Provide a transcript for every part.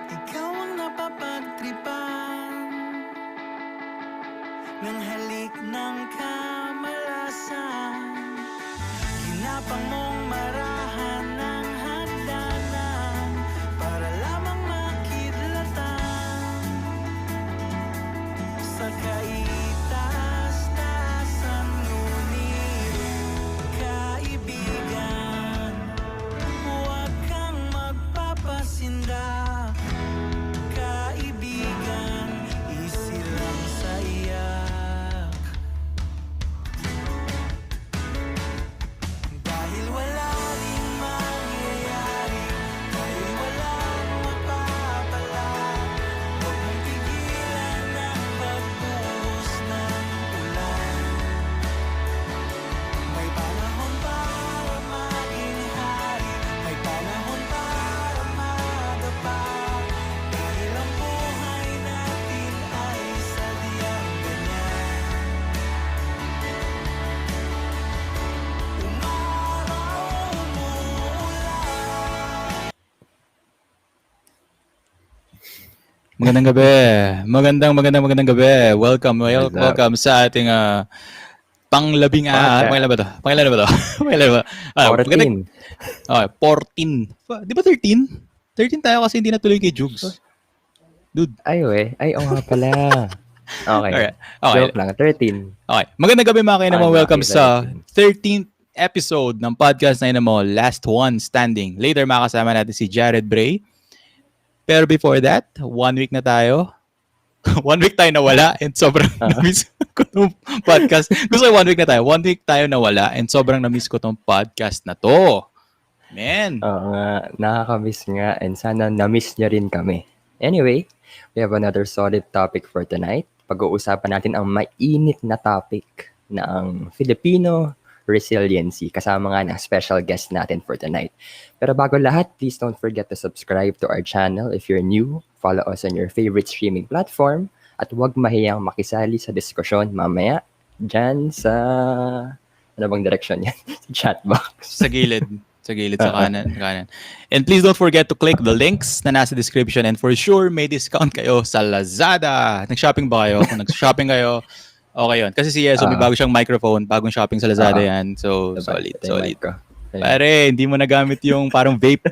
Ikaw ang napapagtripan ng halik ng kamalasan. Ginapang mong marahan ng hagdanan para lamang makidlatan sa kaitas-tasan. Ngunit kaibigan, huwag kang magpapasindak. Kaibigan, isilang sa iyak. Dahil wala ring mangyayari, dahil walang mapapala, huwag mong pigilan ang pagbuhos ng ulan. May panahon para maging hari, may panahon para madapa, dahil ang buhay natin ay sadyang ganyan. Umaraw, umuulan. Magandang gabi. Magandang gabi. Welcome sa ating panglabing pangilan ba to? Pangilan ba to? Pangilan ba? 14. Okay, 14. Di ba 13? 13 tayo kasi hindi natuloy kay Jugs. Dude. Ay, oo nga pala. Okay. Alright. Okay. Joke lang, 13. Okay. Magandang gabi mga kainamo. Ay, Welcome okay, sa 13th episode ng podcast na mo, Last One Standing. Later makakasama natin si Jared Bray. Pero before that, 1 week na tayo. 1 week tayo nawala and sobrang na-miss ko tong podcast. Gusto ko 1 week na tayo. 1 week tayo nawala and sobrang na-miss ko tong podcast na to. Man. Oo nga, nakakamiss nga and sana na-miss niya rin kami. Anyway, we have another solid topic for tonight. Pag-uusapan natin ang mainit na topic ng Filipino Resiliency. Kasama nga ng special guest natin for tonight. Pero bago lahat, please don't forget to subscribe to our channel if you're new. Follow us on your favorite streaming platform. At huwag mahiyang makisali sa diskusyon mamaya dyan sa... Ano bang direction yan? Chat box. Sa gilid. Sa kanan. And please don't forget to click the links na nasa description and for sure may discount kayo sa Lazada. Nag-shopping ba kayo? Kung nag-shopping kayo, okay yun. Kasi si Yeso may bago siyang microphone, bagong shopping sa Lazada yan. So, solid. Pare, hindi mo nagamit yung parang vape.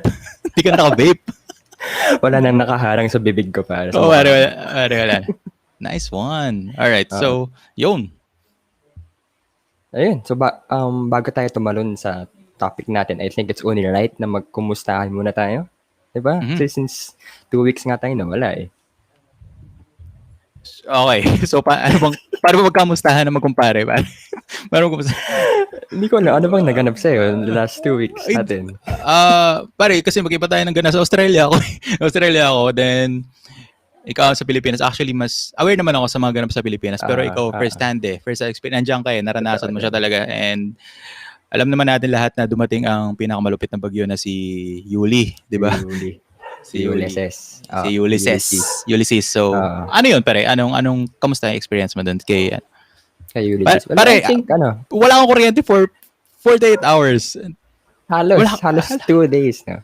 Hindi ka naka-vape. Wala nang nakaharang sa bibig ko para. Oo, wala. Nice one. Alright, so, yun. Ayun, so bago tayo tumalon sa topic natin, I think it's only right na magkumustahan muna tayo. Diba? Kasi since 2 weeks nga tayo nawala eh. Okay, so paano ba magkamustahan na magkumpare? Paano Hindi ko alam, ano bang naganap sa'yo the last 2 weeks natin? Pare, kasi mag-iba tayo ng gana sa Australia ako. Then, ikaw sa Pilipinas. Actually, mas aware naman ako sa mga ganap sa Pilipinas. Pero ikaw, first experience. Nandiyan ka naranasan mo siya talaga. And alam naman natin lahat na dumating ang pinakamalupit na bagyo na si Yuli, di ba? Si Ulysses. Ulysses. So, ano yun, pare? Anong kamusta yung experience mo doon kay Ulysses? Pare, I think, wala akong kuryente for 48 hours. Halos 2 days, no?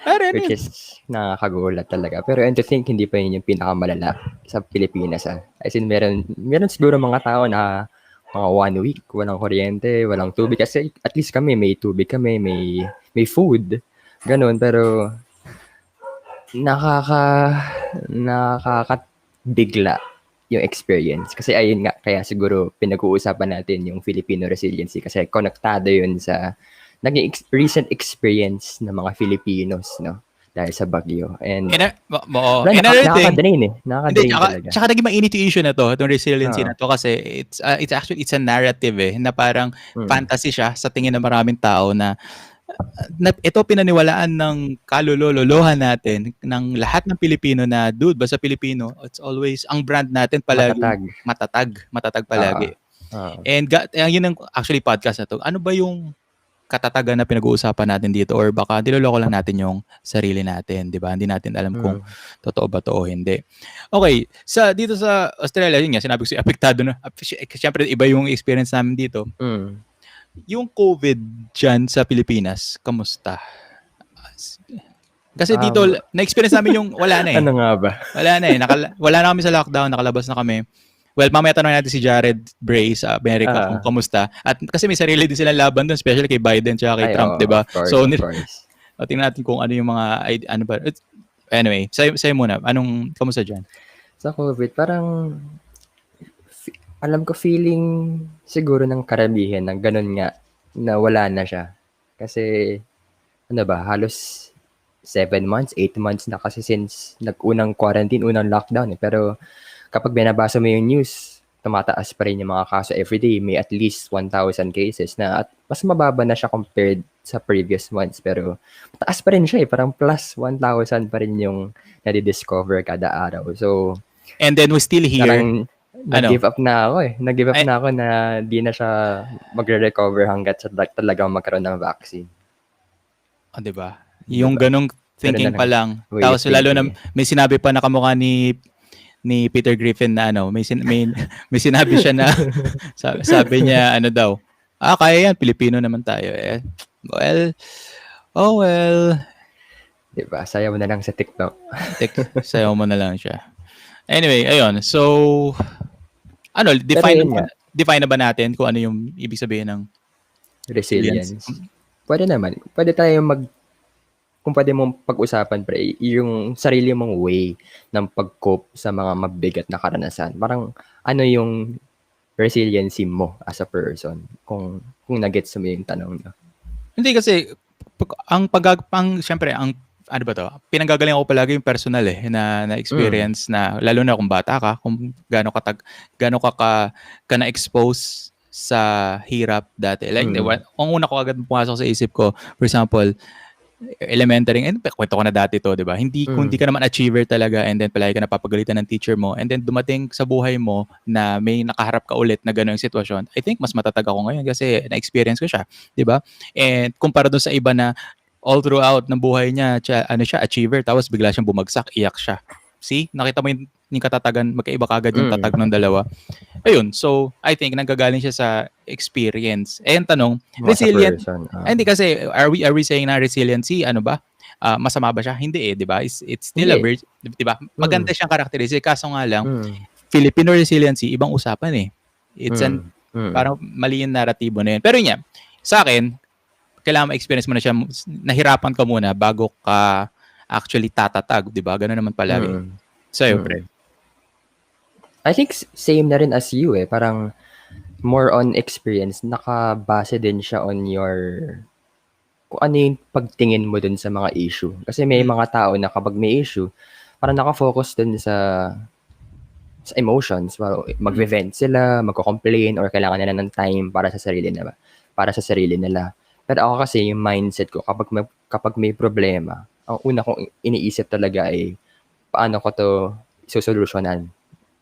Pare, Which is nakakagulat talaga. Pero and to think, hindi pa yun yung pinakamalala sa Pilipinas. As in, meron siguro mga tao na mga 1 week, walang kuryente, walang tubig. Kasi at least kami, may tubig kami, may food. Ganun, pero nakakabigla yung experience. Kasi ayun nga, kaya siguro pinag-uusapan natin yung Filipino Resiliency kasi konektado yun sa naging recent experience ng mga Filipinos, no? Dahil sa bagyo. And nakaka-drain talaga. Tsaka naging mainit yung issue na to, itong resiliency na to kasi it's a narrative na parang fantasy siya sa tingin ng maraming tao na ito pinaniwalaan ng kalulolohan natin ng lahat ng Pilipino na dude, basta Pilipino, it's always ang brand natin palagi matatag palagi. And yun ang actually podcast na to. Ano ba yung katatagan na pinag-uusapan natin dito or baka niloloko lang natin yung sarili natin, di ba? Hindi natin alam kung totoo ba to o hindi. Okay, dito sa Australia, yun nga, sinabi ko apektado na. Siyempre, iba yung experience namin dito. Yung COVID dyan sa Pilipinas, kamusta? Kasi dito, na-experience namin yung wala na eh. Ano nga ba? Wala na eh. Wala na kami sa lockdown, nakalabas na kami. Well, mamaya tanong natin si Jared Bray sa Amerika kung kamusta. At kasi may sarili din silang laban doon, especially kay Biden tsaka kay Trump, di ba? So, of course. tingnan natin kung ano yung mga, ano ba. Anyway, sa'yo muna. Kamusta dyan? Sa COVID, parang, alam ko feeling siguro ng karamihan na ganun nga, na wala na siya. Kasi, ano ba, halos 7 months, 8 months na kasi since nag-unang quarantine, unang lockdown eh. Pero kapag binabasa mo yung news, tumataas pa rin yung mga kaso everyday. May at least 1,000 cases na at mas mababa na siya compared sa previous months. Pero mataas pa rin siya eh. Parang plus 1,000 pa rin yung nadidiscover kada araw. So, and then we still here. Parang nag-give up na ako eh. Nag-give up na ako na di na siya magre-recover hanggat sa talagang magkaroon ng vaccine. Di ba? Yung ganong thinking pa lang. Tapos lalo na may sinabi pa na kamukha ni Peter Griffin na may sinabi siya na sabi niya daw, kaya yan, Pilipino naman tayo eh. Well. Diba? Sayaw mo na lang sa TikTok. Sayaw mo na lang siya. Anyway, ayun. So, define na ba natin kung ano yung ibig sabihin ng resilience? Pwede naman. Pwede tayo kung pwede mong pag-usapan, pre, yung sarili mong way ng pag-cope sa mga mabigat na karanasan. Parang, ano yung resiliency mo as a person? Kung nag-gets mo yung tanong na. Hindi kasi, syempre, ano ba to? Pinanggagaling ako palagi yung personal na experience na, lalo na kung bata ka, kung gaano ka na-expose sa hirap dati. Like, ang una ko agad pumasok sa isip ko, for example, elementary, kwento ko na dati to, di ba? Kung hindi ka naman achiever talaga and then palagi ka napapagalitan ng teacher mo and then dumating sa buhay mo na may nakaharap ka ulit na gano'ng sitwasyon, I think mas matatag ako ngayon kasi na-experience ko siya, di ba? And kumpara dun sa iba na all throughout ng buhay niya, siya, achiever, tapos bigla siyang bumagsak, iyak siya. See? Nakita mo yung katatagan, magkaiba kagad yung tatag ng dalawa. Ayun, so I think nanggagaling siya sa experience. And tanong, resilient, hindi kasi, are we saying na resiliency, masama ba siya? Hindi di ba? It's still di ba? Maganda siyang karakteristik, kaso nga lang, Filipino resiliency, ibang usapan eh. It's parang mali yung naratibo na yun. Pero yun, sa akin, kailangan ma-experience mo na siya, nahirapan ka muna bago ka actually tatatag, di ba? Ganun naman palagi. Sa'yo, pre. I think same na rin as you eh. Parang more on experience. Nakabase din siya on kung ano yung pagtingin mo dun sa mga issue. Kasi may mga tao na kapag may issue, parang nakafocus dun sa emotions. Mag-vent sila, magko-complain, or kailangan nila ng time para sa sarili nila. Pero ako kasi, yung mindset ko, kapag may problema, ang una kong iniisip talaga ay paano ko to isosolusyonan.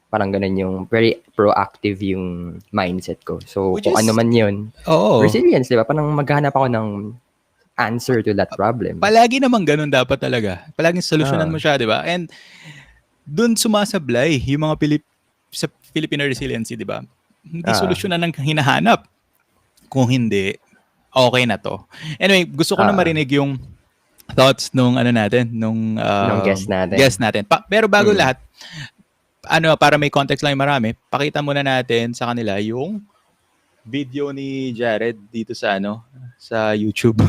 Parang ganun yung very proactive yung mindset ko. So, kung ano man yun, resilience, di ba? Parang maghanap ako ng answer to that problem. Palagi naman ganun dapat talaga. Palaging solusyonan mo siya, di ba? And dun sumasablay yung mga sa Filipino Resiliency, di ba? Hindi solusyonan ang hinahanap. Kung hindi, okay na to. Anyway, gusto ko na marinig yung thoughts nung guest natin. Pero bago lahat, para may context lang yung marami, pakita muna natin sa kanila yung video ni Jared dito sa YouTube.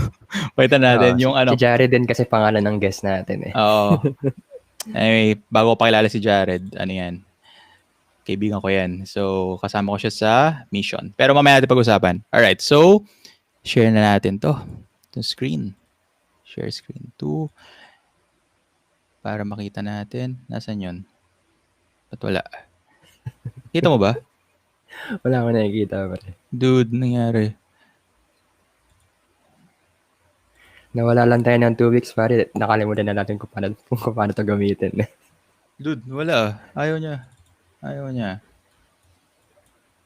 Pakita natin yung Si Jared din kasi pangalan ng guest natin eh. Oo. Anyway, bago ko pakilala si Jared, yan? Kaibigan ko yan. So, kasama ko siya sa mission. Pero mamaya natin pag-usapan. Alright, so, share na natin to screen. Share screen 2 para makita natin. Nasaan yun? Ba't wala? Kita mo ba? Wala akong nakikita pa rin. Dude, nangyari. Nawala lang tayo ng 2 weeks pare. Nakalimutan na natin kung paano to gamitin. Dude, wala. Ayaw niya.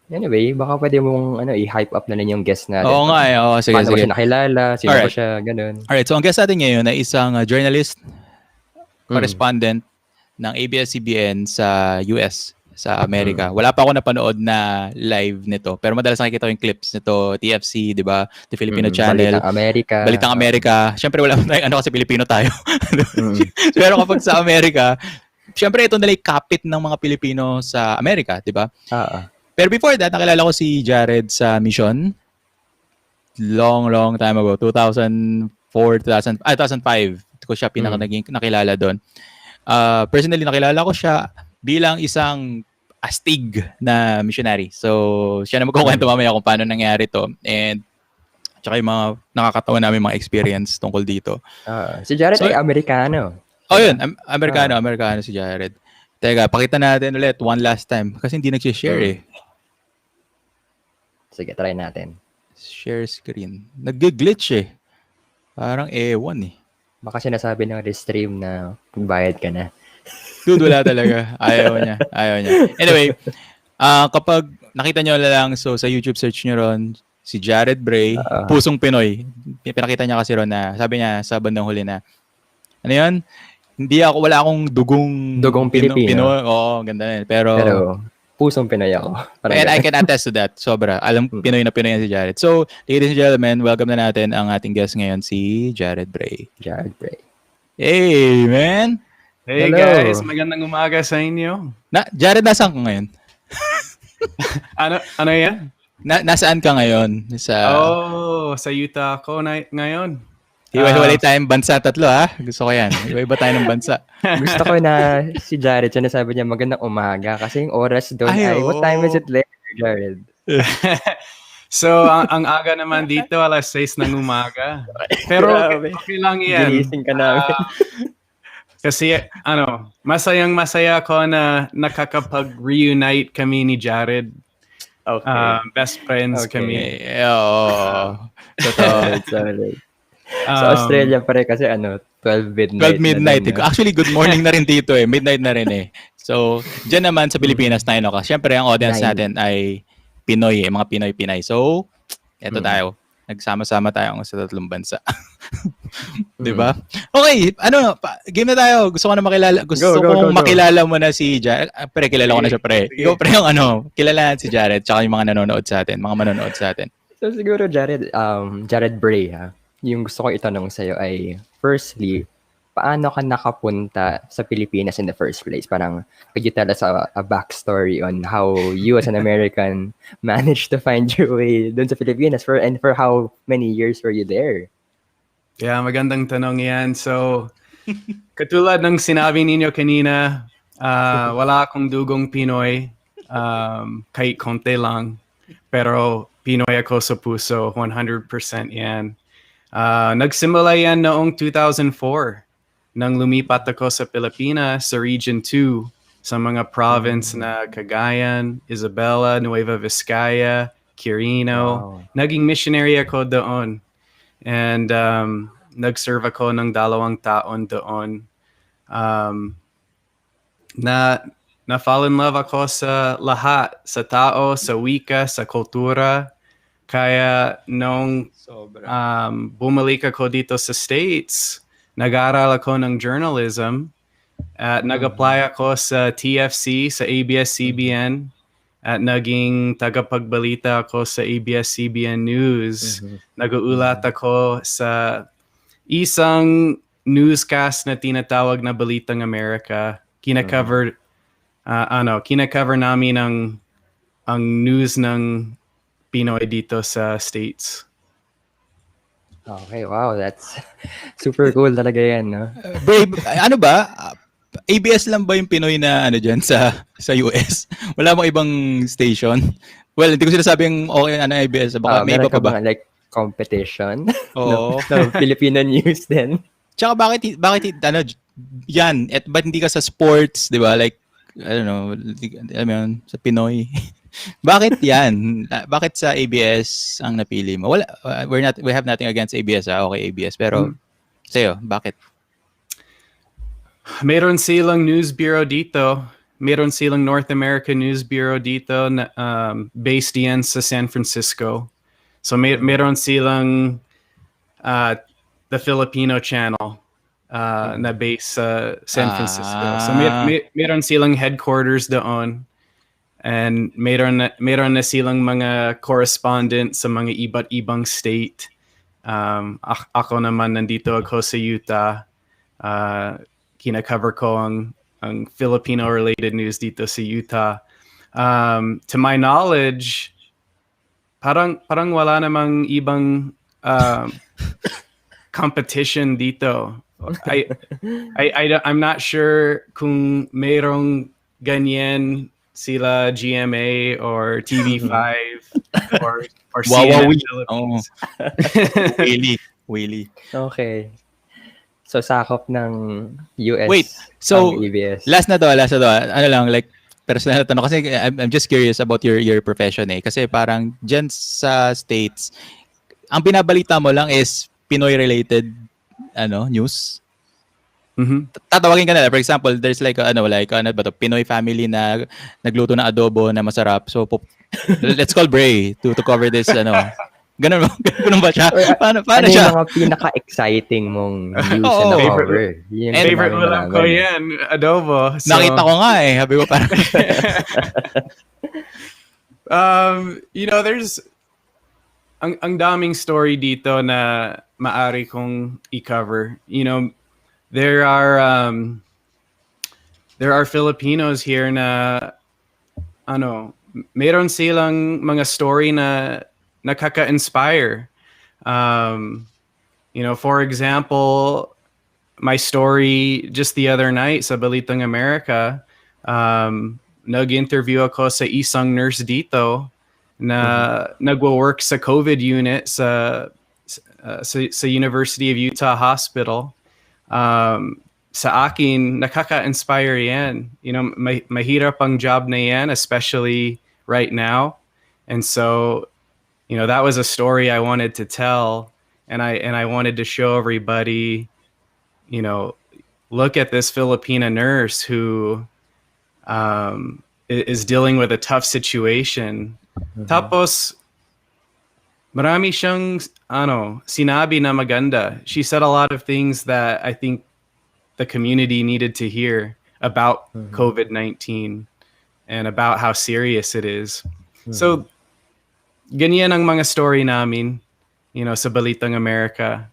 Anyway, baka pwede mong i-hype up na rin yung guest natin. Oo nga sige. Paano ko siya nakilala? Sino ba siya? Ganun. Alright, so ang guest natin ngayon ay isang journalist, correspondent ng ABS-CBN sa US. sa Amerika. Wala pa ako napanood na live nito, pero madalas nakikita ko yung clips nito, TFC, 'di ba? The Filipino Channel, Balitang America. Balitang America. Syempre wala pa tayong kasi Pilipino tayo. Mm. Pero kapag sa Amerika, syempre ito nila yung kapit ng mga Pilipino sa Amerika, 'di ba? Pero before that, nakilala ko si Jared sa Mission. Long time ago, 2005 ko siya naging nakilala doon. Personally, nakilala ko siya bilang isang astig na missionary. So, siya na magkukwento mamaya kung paano nangyari to. And, tsaka yung mga nakakatawa namin mga experience tungkol dito. Si Jared ay Amerikano. Yun. Amerikano si Jared. Teka, pakita natin ulit one last time. Kasi hindi nag-share Sige, try natin. Share screen. Nag-glitch Parang ewan Baka sinasabi ng restream na bayad ka na. Dude, wala talaga. Ayaw niya. Anyway, kapag nakita nyo lang, so sa YouTube search nyo ron, si Jared Bray, Pusong Pinoy. Pinakita niya kasi ron na, sabi niya sa bandang huli na, ano yun? Wala akong dugong Pilipino. Oo, ganda na yun. Pero pusong Pinoy ako. And I can attest to that. Sobra. Alam, Pinoy na yan si Jared. So, ladies and gentlemen, welcome na natin ang ating guest ngayon, si Jared Bray. Hey, man! Hey Hello. guys, magandang umaga sa inyo. Jared, nasaan ka ngayon? Ano yan? Nasaan ka ngayon? Sa Utah ako ngayon. Hiwa-hiwalay tayong bansa tatlo, ha? Gusto ko yan. Iba-iba tayo ng bansa. Gusto ko na si Jared, sinasabi niya magandang umaga kasi yung oras doon what time is it there, Jared? So, ang aga naman dito, 6:00 ng umaga. Pero okay lang yan. Ginising ka namin. Kasi masayang-masaya ko na nakakapag-reunite kami ni Jared. Okay. Best friends kami. Oo. Totoo. Sa Australia pare kasi 12 midnight. 12 midnight. Actually, good morning na rin dito Midnight na rin So, dyan naman sa Pilipinas tayo ka. Siyempre, ang audience natin ay Pinoy mga Pinoy-Pinay. So, eto tayo. Nagsama-sama tayo sa tatlong bansa. 'Di ba? Okay, game na tayo. Gusto ko na makilala. Makilala mo na si Jared. Pre, kilala ko na siya, pre. Ikaw, pre, yung kilala si Jared tsaka yung mga manonood sa atin. So siguro Jared Bray Yung gusto ko itanong sa iyo ay firstly, paano ka nakapunta sa Pilipinas in the first place? Parang, could you tell us a backstory on how you as an American managed to find your way dun sa Pilipinas for how many years were you there? Yeah, magandang tanong yan. So, katulad ng sinabi ninyo kanina, wala akong dugong Pinoy, kahit konti lang. Pero Pinoy ako sa puso, 100% yan. Nagsimula yan noong 2004. Nang lumipat ako sa Pilipinas, sa Region 2, sa mga province na Cagayan, Isabela, Nueva Vizcaya, Quirino. Wow. Naging missionary ako doon. And nag-serve ako ng 2 taon doon. Na-fall in love ako sa lahat, sa tao, sa wika, sa kultura. Kaya nung bumalik ako dito sa States, nag-aaral ako ng journalism at nag-apply ako sa TFC, sa ABS-CBN at naging tagapagbalita ako sa ABS-CBN News. Nag-uulat ako sa isang newscast na tinatawag na Balitang America. Kina-cover namin ang news ng Pinoy dito sa States. Okay, wow, that's super cool talaga yan, no? Babe, ABS lang ba yung Pinoy na dyan sa US? Wala mo ibang station? Well, hindi ko sinasabing ABS. Baka may iba pa ba? Like competition? Oo. No, Filipino news din. Tsaka bakit yan? Ba't hindi ka sa sports, di ba? Like, I don't know, sa Pinoy. Bakit yan? Bakit sa ABS ang napili mo? Wala, we have nothing against ABS, okay, ABS. Pero, sa'yo, bakit? Meron silang news bureau dito. Meron silang North American News Bureau dito na based yan sa San Francisco. So, meron silang the Filipino channel na based sa San Francisco. So, meron silang headquarters doon. And meron na silang mga correspondent sa mga iba't ibang state. Ako naman nandito ako sa Utah. Kina-cover ko ang Filipino-related news dito sa Utah. To my knowledge, parang wala namang ibang competition dito. I'm not sure kung mayroong ganyan sila GMA or TV5 or CNN Philippines. Wheelie. Okay. So, sakop ng US Wait, so ang ABS. last na to. Ano lang, like, personal na tanong. Kasi I'm just curious about your profession eh. Kasi parang dyan sa States, ang binabalita mo lang is Pinoy-related news. Mm-hmm. Tatawagin ka na. For example, there's like Pinoy family na nagluto ng adobo na masarap. So, let's call Bray to cover this, Ganun ba siya? Paano siya? Yung mga pinaka-exciting mong news na cover? Favorite ulam ko yan, adobo. So, nakita ko nga eh. Sabi ko parang... there's ang daming story dito na maari kong i-cover. There are Filipinos here na meron silang mga story na nakaka-inspire. For example, my story just the other night sa Balitang America, nag-interview ako sa isang nurse dito na nagwo-work sa COVID unit sa University of Utah Hospital. Sa akin, nakaka-inspire yan. Mahirap ang job na yan, especially right now. And so, that was a story I wanted to tell, and I wanted to show everybody, look at this Filipina nurse who is dealing with a tough situation. Mm-hmm. Tapos, marami siyang sinabi na maganda. She said a lot of things that I think the community needed to hear about COVID-19 and about how serious it is. So, ganyan ang mga story namin, sa Balitang America.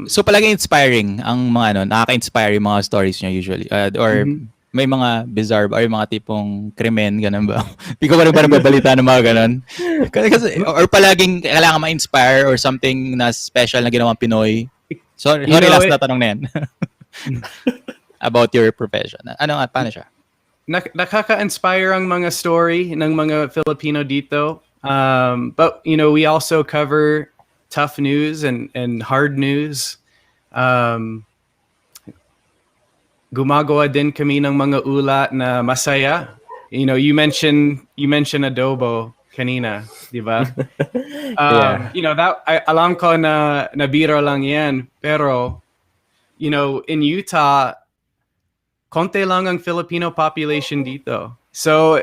So palagi inspiring ang mga nakaka-inspire yung mga stories niya usually. Or may mga bizarre or mga tipong krimen, ganun ba? Hindi ko pa rin nababalita ng mga ganun. Kasi, or palaging kailangan ma-inspire or something na special na ginawang Pinoy. Sorry, last na tanong na yan. About your profession. Paano siya? Nakaka-inspire ang mga story ng mga Filipino dito. But, we also cover tough news and hard news. Gumagawa din kami ng mga ulat na masaya. You mentioned adobo kanina, di ba? Alam ko na biro lang yan. Pero, in Utah, konti lang ang Filipino population dito. So,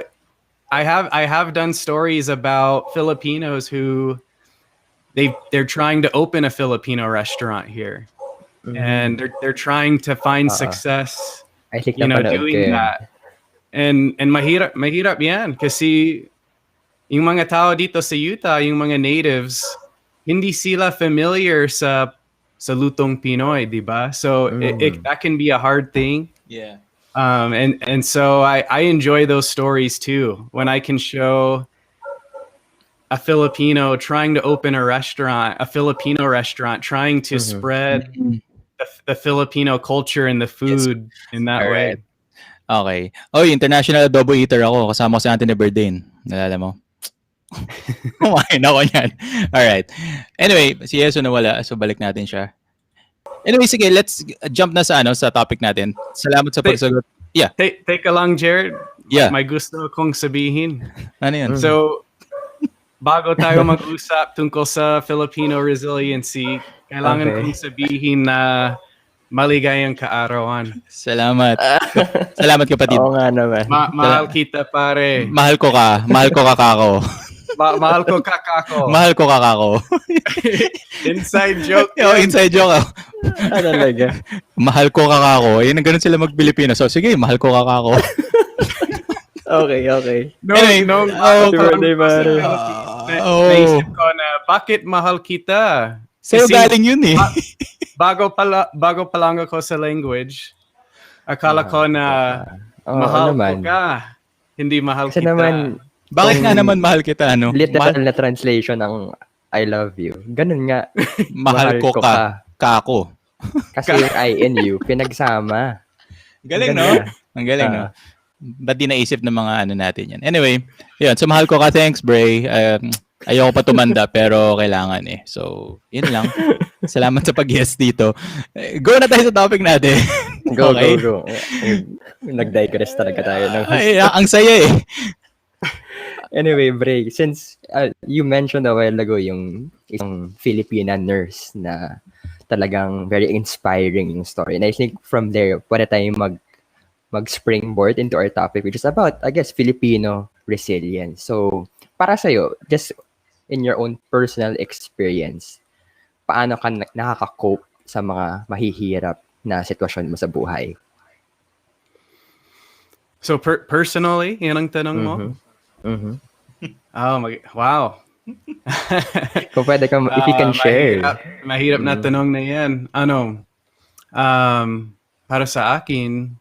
I have done stories about Filipinos who they're trying to open a Filipino restaurant here. And they're trying to find success, I think doing that. And mahirap yan kasi yung mga tao dito sa Utah, yung mga natives, hindi sila familiar sa lutong Pinoy, di ba? So that can be a hard thing. Yeah. And so I enjoy those stories too, when I can show a Filipino trying to open a Filipino restaurant, trying to spread the Filipino culture and the food in that way. Okay. International adobo eater ako. Kasama ko si Anthony Bourdain. Nalala mo? Kumain ako niyan. Alright. Anyway, si Yeso nawala. So, balik natin siya. Anyway, sige. Let's jump na sa topic natin. Salamat sa pagsagot. Yeah. Take lang, Jared. Yeah. May gusto kong sabihin. Ano yun? So, bago tayo mag-usap tungkol sa Filipino Resiliency, kailangan kong sabihin na maligayang kaarawan. Salamat. Salamat kapatid. Oo nga naman. Mahal kita, pare. Mahal ko ka. Mahal ko kakako. Mahal ko kakako. Mahal ko kakako. Inside joke. Inside joke. Talaga. Mahal ko kakako. Ganun sila mag-Pilipino. So, sige, mahal ko kakako. Okay. Anyway, Happy birthday, pare. Naisip ko na, bakit mahal kita? Sa'yo Kasi galing yun eh. bago pa lang ako sa language, akala ko na Oo mahal naman. ko ka. Hindi mahal Kasi kita. naman, Bakit nga naman mahal kita, ano? literal na translation ng I love you. Ganun nga. Mahal ko ka. Kako. Kasi yung I and you, pinagsama. Galing, Ganda. no? Ang galing, no? Ba't di naisip ng mga ano natin yan? Anyway, yun. So, mahal ko ka. Thanks, Bray. Ayoko pa tumanda, pero kailangan eh. So, yun lang. Salamat sa pag-guest dito. Go na tayo sa topic natin. Go. Okay? Nag-digress talaga tayo. Ay, ang saya eh. Anyway, Bray, since you mentioned a while ago yung isang Filipina nurse na talagang very inspiring yung story. And I think from there, pwede tayong mag-springboard into our topic, which is about, I guess, Filipino resilience. So, para sa'yo, just in your own personal experience, paano ka nakaka-cope sa mga mahihirap na sitwasyon mo sa buhay? So, personally, yan ang tanong mo? Oh, wow. Kung pwede ka, if you can share. Mahirap na tanong na yan. Para sa akin,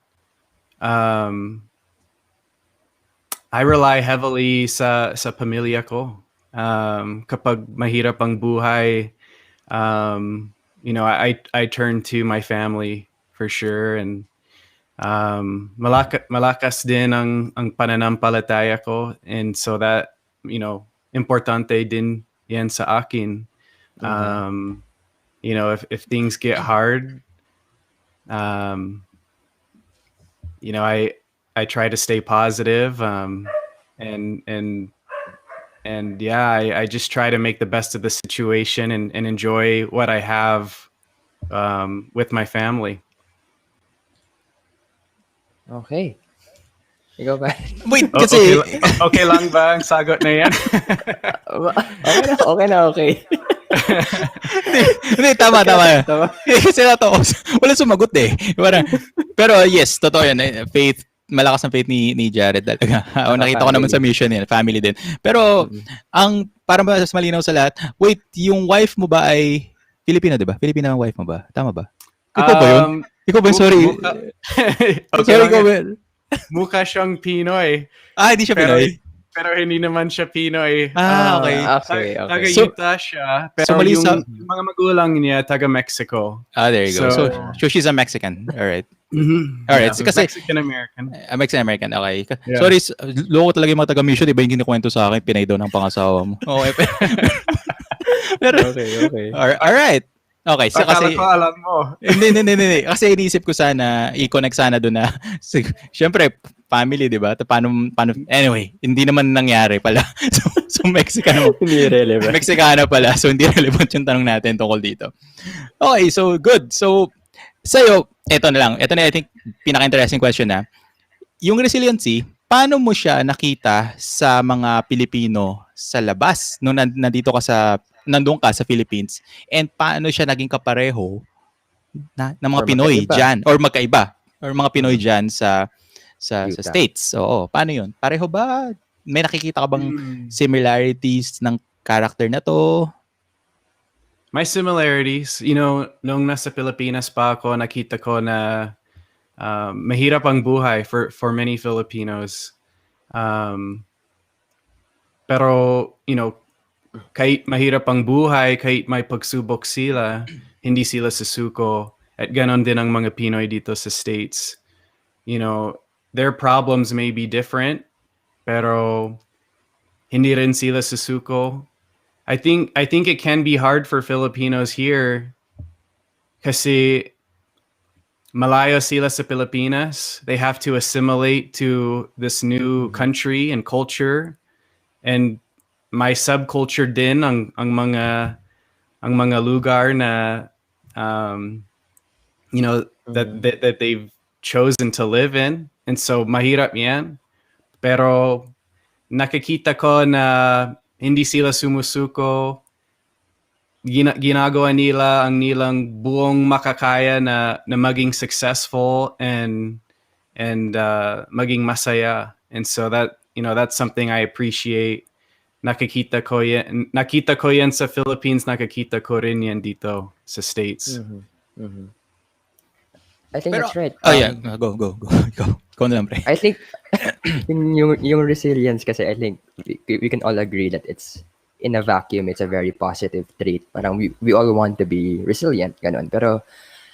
I rely heavily sa pamilya ko. Kapag mahirap ang buhay, I turn to my family for sure. And malakas din ang pananampalataya ko, and so that, importante din yan sa akin. If things get hard, I try to stay positive, and yeah, I just try to make the best of the situation and enjoy what I have with my family. Okay. Ikaw ba? Wait, kasi... Okay lang ba ang sagot na yan? Okay. Hindi, tama. Kasi wala sumagot eh. Pero yes, totoo yan. Faith, malakas ang faith ni Jared talaga. Nakita ko naman sa mission yan, family din. Pero, para mas malinaw sa lahat, wait, yung wife mo ba ay Filipino, di ba? Filipino ang wife mo ba? Tama ba? Ikaw ba yun? Ikaw ba? Sorry. Sorry, ikaw ba? Mukha siyang Pinoy. Hindi siya Pinoy. Pero hindi naman siya Pinoy. Okay. Taga-Utah siya. Pero yung mga magulang niya, taga-Mexico. There you go. So she's a Mexican. Alright. Alright. Yeah, kasi Mexican-American. Mexican-American. Okay. Yeah. Sorry, loko talaga yung mga taga-mission. Iba yung kinikwento sa akin. Pinay daw ng pangasawa mo. Okay. Pero, okay. Alright. Okay, so kasi... ko alam mo. Hindi. Kasi iniisip ko sana, i-connect sana doon na, syempre, family, di ba? Paano, anyway, hindi naman nangyari pala. So Mexicano. Hindi relevant. Mexicano pala, so hindi relevant yung tanong natin tungkol dito. Okay, so good. So, sa'yo, ito na, I think, pinaka-interesting question na. Yung resiliency, paano mo siya nakita sa mga Pilipino sa labas nung nandun ka sa Philippines, and paano siya naging kapareho ng mga Pinoy dyan, or magkaiba, or mga Pinoy dyan sa States? Oo, paano yun? Pareho ba? May nakikita ka bang similarities ng character na to? My similarities, nung nasa Pilipinas pa ako, nakita ko na mahirap ang buhay for many Filipinos. Pero, kahit mahirap ang buhay, kahit may pagsubok sila, hindi sila susuko. At ganon din ang mga Pinoy dito sa States. Their problems may be different, pero hindi rin sila susuko. I think it can be hard for Filipinos here kasi malayo sila sa Pilipinas. They have to assimilate to this new country and culture, and may subculture din ang mga lugar na that they've chosen to live in, and so mahirap yan. Pero nakikita ko na hindi sila sumusuko. Ginagawa nila ang nilang buong makakaya na maging successful and maging masaya. And so that, that's something I appreciate. Nakita ko yan sa Philippines, nakikita ko rin yan dito sa States. I think Pero, that's right. yeah, go. Go na lang, pre. I think yung resilience kasi, I think we can all agree that it's in a vacuum, it's a very positive trait. Parang we all want to be resilient, ganun. Pero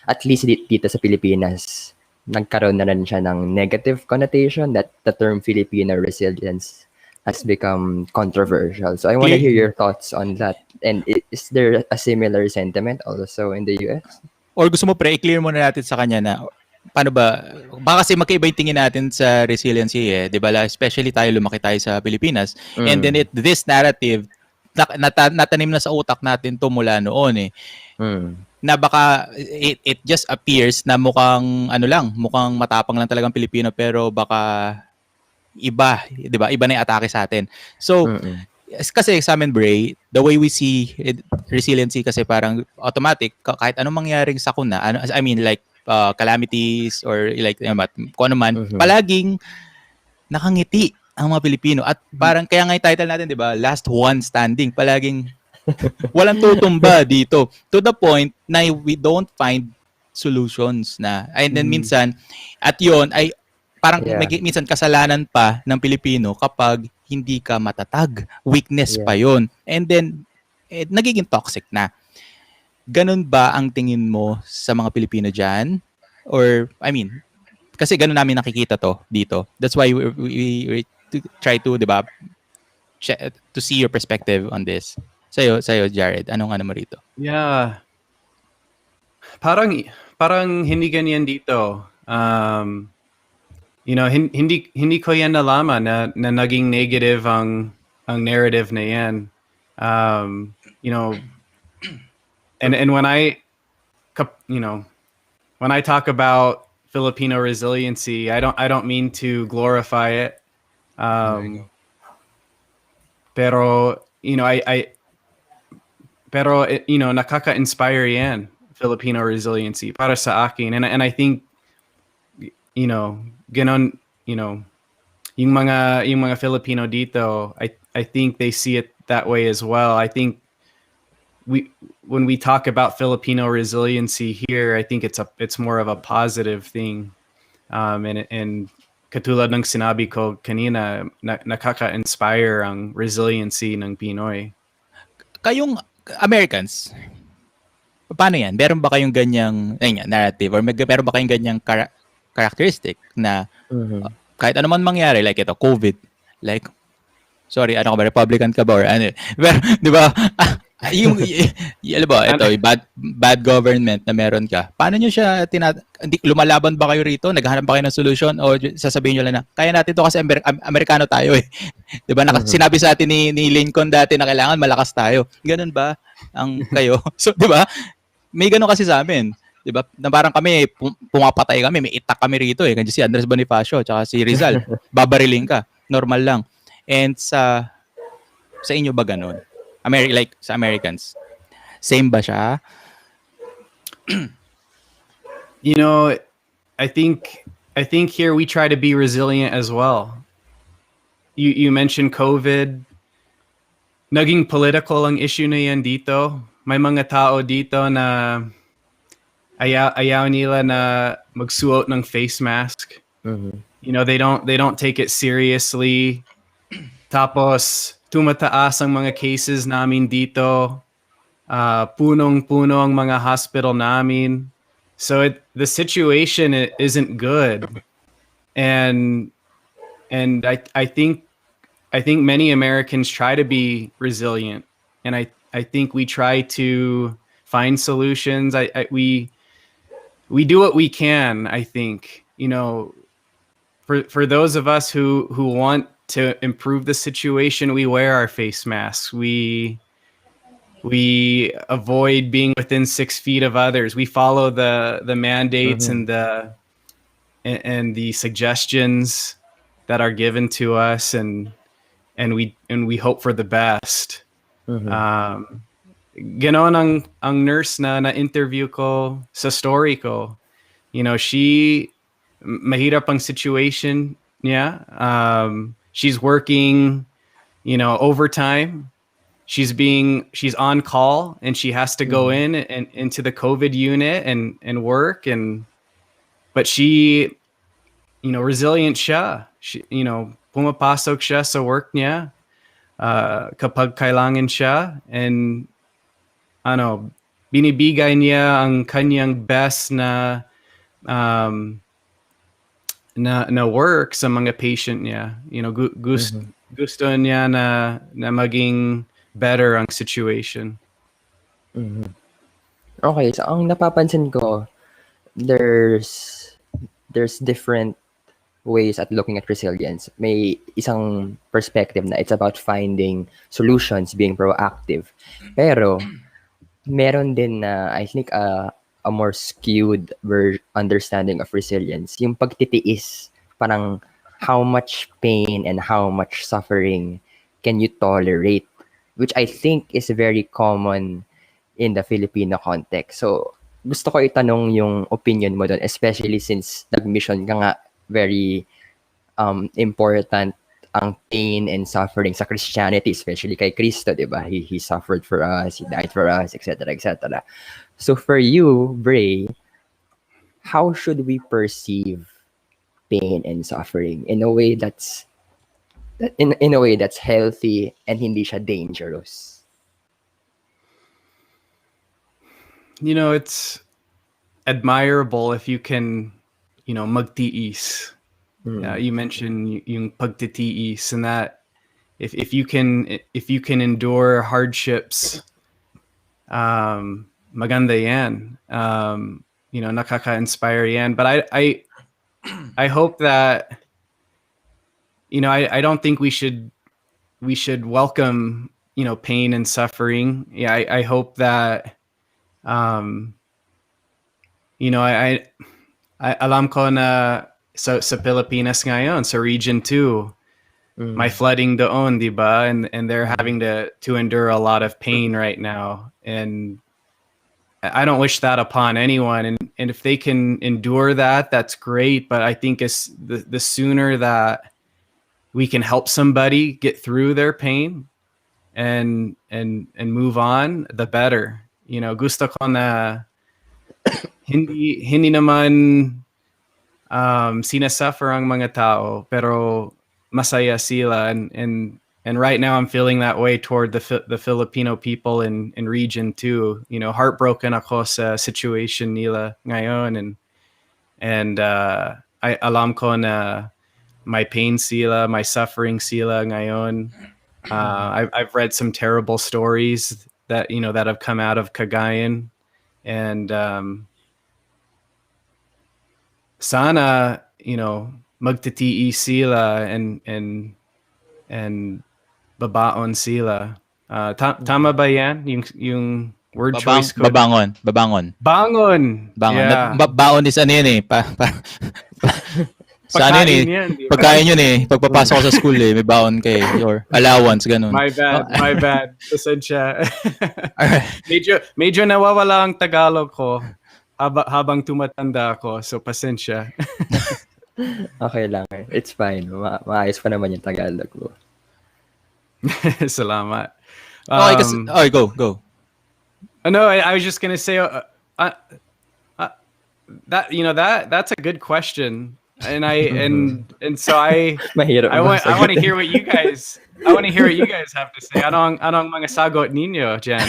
at least dito sa Pilipinas, nagkaroon na rin siya ng negative connotation that the term Filipino resilience has become controversial. So I want to hear your thoughts on that. And is there a similar sentiment also in the US? Or gusto mo, pre, i-clear muna natin sa kanya na paano ba, baka kasi magkaiba yung tingin natin sa resiliency di ba? Especially tayo, lumaki tayo sa Pilipinas. And then this narrative, natanim na sa utak natin to mula noon na baka it just appears na mukhang mukhang matapang lang talagang Pilipino, pero baka iba, di ba? Iba na yung atake sa atin. So, kasi sa amin, Bray, the way we see resiliency kasi parang automatic, kahit anong mangyaring sakuna, calamities or like kung ano man, palaging nakangiti ang mga Pilipino. At parang kaya nga yung title natin, di ba? Last one standing. Palaging walang tutumba dito. To the point na we don't find solutions na. And then minsan, at yon ay parang minsan kasalanan pa ng Pilipino kapag hindi ka matatag. Weakness pa yon. And then, nagiging toxic na. Ganun ba ang tingin mo sa mga Pilipino dyan? Or, kasi ganun namin nakikita to dito. That's why we try to, di ba, to see your perspective on this. Sa'yo, Jared, anong mo rito? Yeah. Parang hindi ganyan dito. Hindi ko yan nalaman na naging negative ang narrative na yan. And when I talk about Filipino resiliency, I don't mean to glorify it. Pero nakaka-inspire yan, Filipino resiliency para sa akin. And I think ganon, yung mga Filipino dito, I think they see it that way as well. I think when we talk about Filipino resiliency here, I think it's more of a positive thing. And katulad ng sinabi ko kanina, nakaka-inspire ang resiliency ng Pinoy. Kayong Americans, paano yan? Meron ba kayong ganyang narrative or meron ba kayong ganyang characteristic na kahit ano man mangyari, like ito, COVID, like, sorry, ka ba, Republican ka ba or ano? Pero, di ba, ito, bad government na meron ka. Paano nyo siya, lumalaban ba kayo rito? Naghahanap ba kayo ng solution? O sasabihin nyo lang na, kaya natin to kasi Amerikano tayo Di ba, sinabi sa atin ni Lincoln dati na kailangan malakas tayo. Ganun ba ang kayo? So, di ba, may ganun kasi sa amin. Diba? Na parang kami, pumapatay kami, may itak kami rito Kasi si Andres Bonifacio, tsaka si Rizal, babariling ka. Normal lang. And sa inyo ba ganun? Like sa Americans, same ba siya? I think here we try to be resilient as well. You mentioned COVID. Naging political ang issue na yan dito. May mga tao dito na ayaw nila na magsuot ng face mask. They don't take it seriously. Tapos tumataas ang mga cases namin dito. Punong-puno ang mga hospital namin. So the situation isn't good. And I think many Americans try to be resilient, and I think we try to find solutions. We do what we can, I think. For those of us who want to improve the situation, we wear our face masks. We avoid being within 6 feet of others. We follow the mandates and the suggestions that are given to us, and we hope for the best. Ganon ang nurse na interview ko sa story ko. She mahirap ang situation Yeah. She's working, overtime. She's on call, and she has to go in and into the COVID unit and work, but she, resilient siya. She, pumapasok siya sa work niya kapag kailangan siya, and binibigay niya ang kanyang best na na work sa mga patient niya. Gusto niya na maging better ang situation. Okay, so ang napapansin ko, there's different ways at looking at resilience. May isang perspective na it's about finding solutions, being proactive. Pero meron din na I think a more skewed understanding of resilience. Yung pagtitiis, parang how much pain and how much suffering can you tolerate, which I think is very common in the Filipino context. So, gusto ko itanong yung opinion mo doon, especially since nag-mission ka nga, very important ang pain and suffering sa Christianity, especially kay Cristo, di ba? He suffered for us, He died for us, etc., etc. So for you, Bray, how should we perceive pain and suffering in a way that's in a way that's healthy and hindi siya dangerous? It's admirable if you can, magtiis. You mentioned yung pagtitiis, and that if you can endure hardships, maganda yan. Nakaka-inspire yan. But I hope that, I don't think we should welcome, pain and suffering. Yeah, I hope that, I alam ko na sa Pilipinas ngayon, sa Region 2, may flooding doon, di ba? And they're having to endure a lot of pain right now. And I don't wish that upon anyone. And if they can endure that, that's great. But I think it's the sooner that we can help somebody get through their pain and move on, the better. Gusto ko na hindi naman sinasuffer ang mga tao, pero masaya sila, and right now I'm feeling that way toward the Filipino people in Region 2. Heartbroken ako sa situation nila ngayon, and I alam ko na my pain sila, my suffering sila ngayon. I've read some terrible stories that that have come out of Cagayan, and sana magtitiis sila and babaon sila. Tama ba yan? Yung word choice ko? Babangon. Bangon. Yeah. Baon is ano yun eh. Sa ano yun eh. Yan, diba? Pagkain yun eh. Pagpapasok ko sa school eh. May baon kay or allowance, ganun. My bad. Pasensya. Medyo nawawala ang Tagalog ko habang tumatanda ako. So, pasensya. Okay lang. It's fine. Maayos pa naman yung Tagalog mo. Salamat. Okay, go. No, I was just gonna say that that's a good question, and so I want to hear what you guys have to say. Anong mga sagot ninyo, Jan?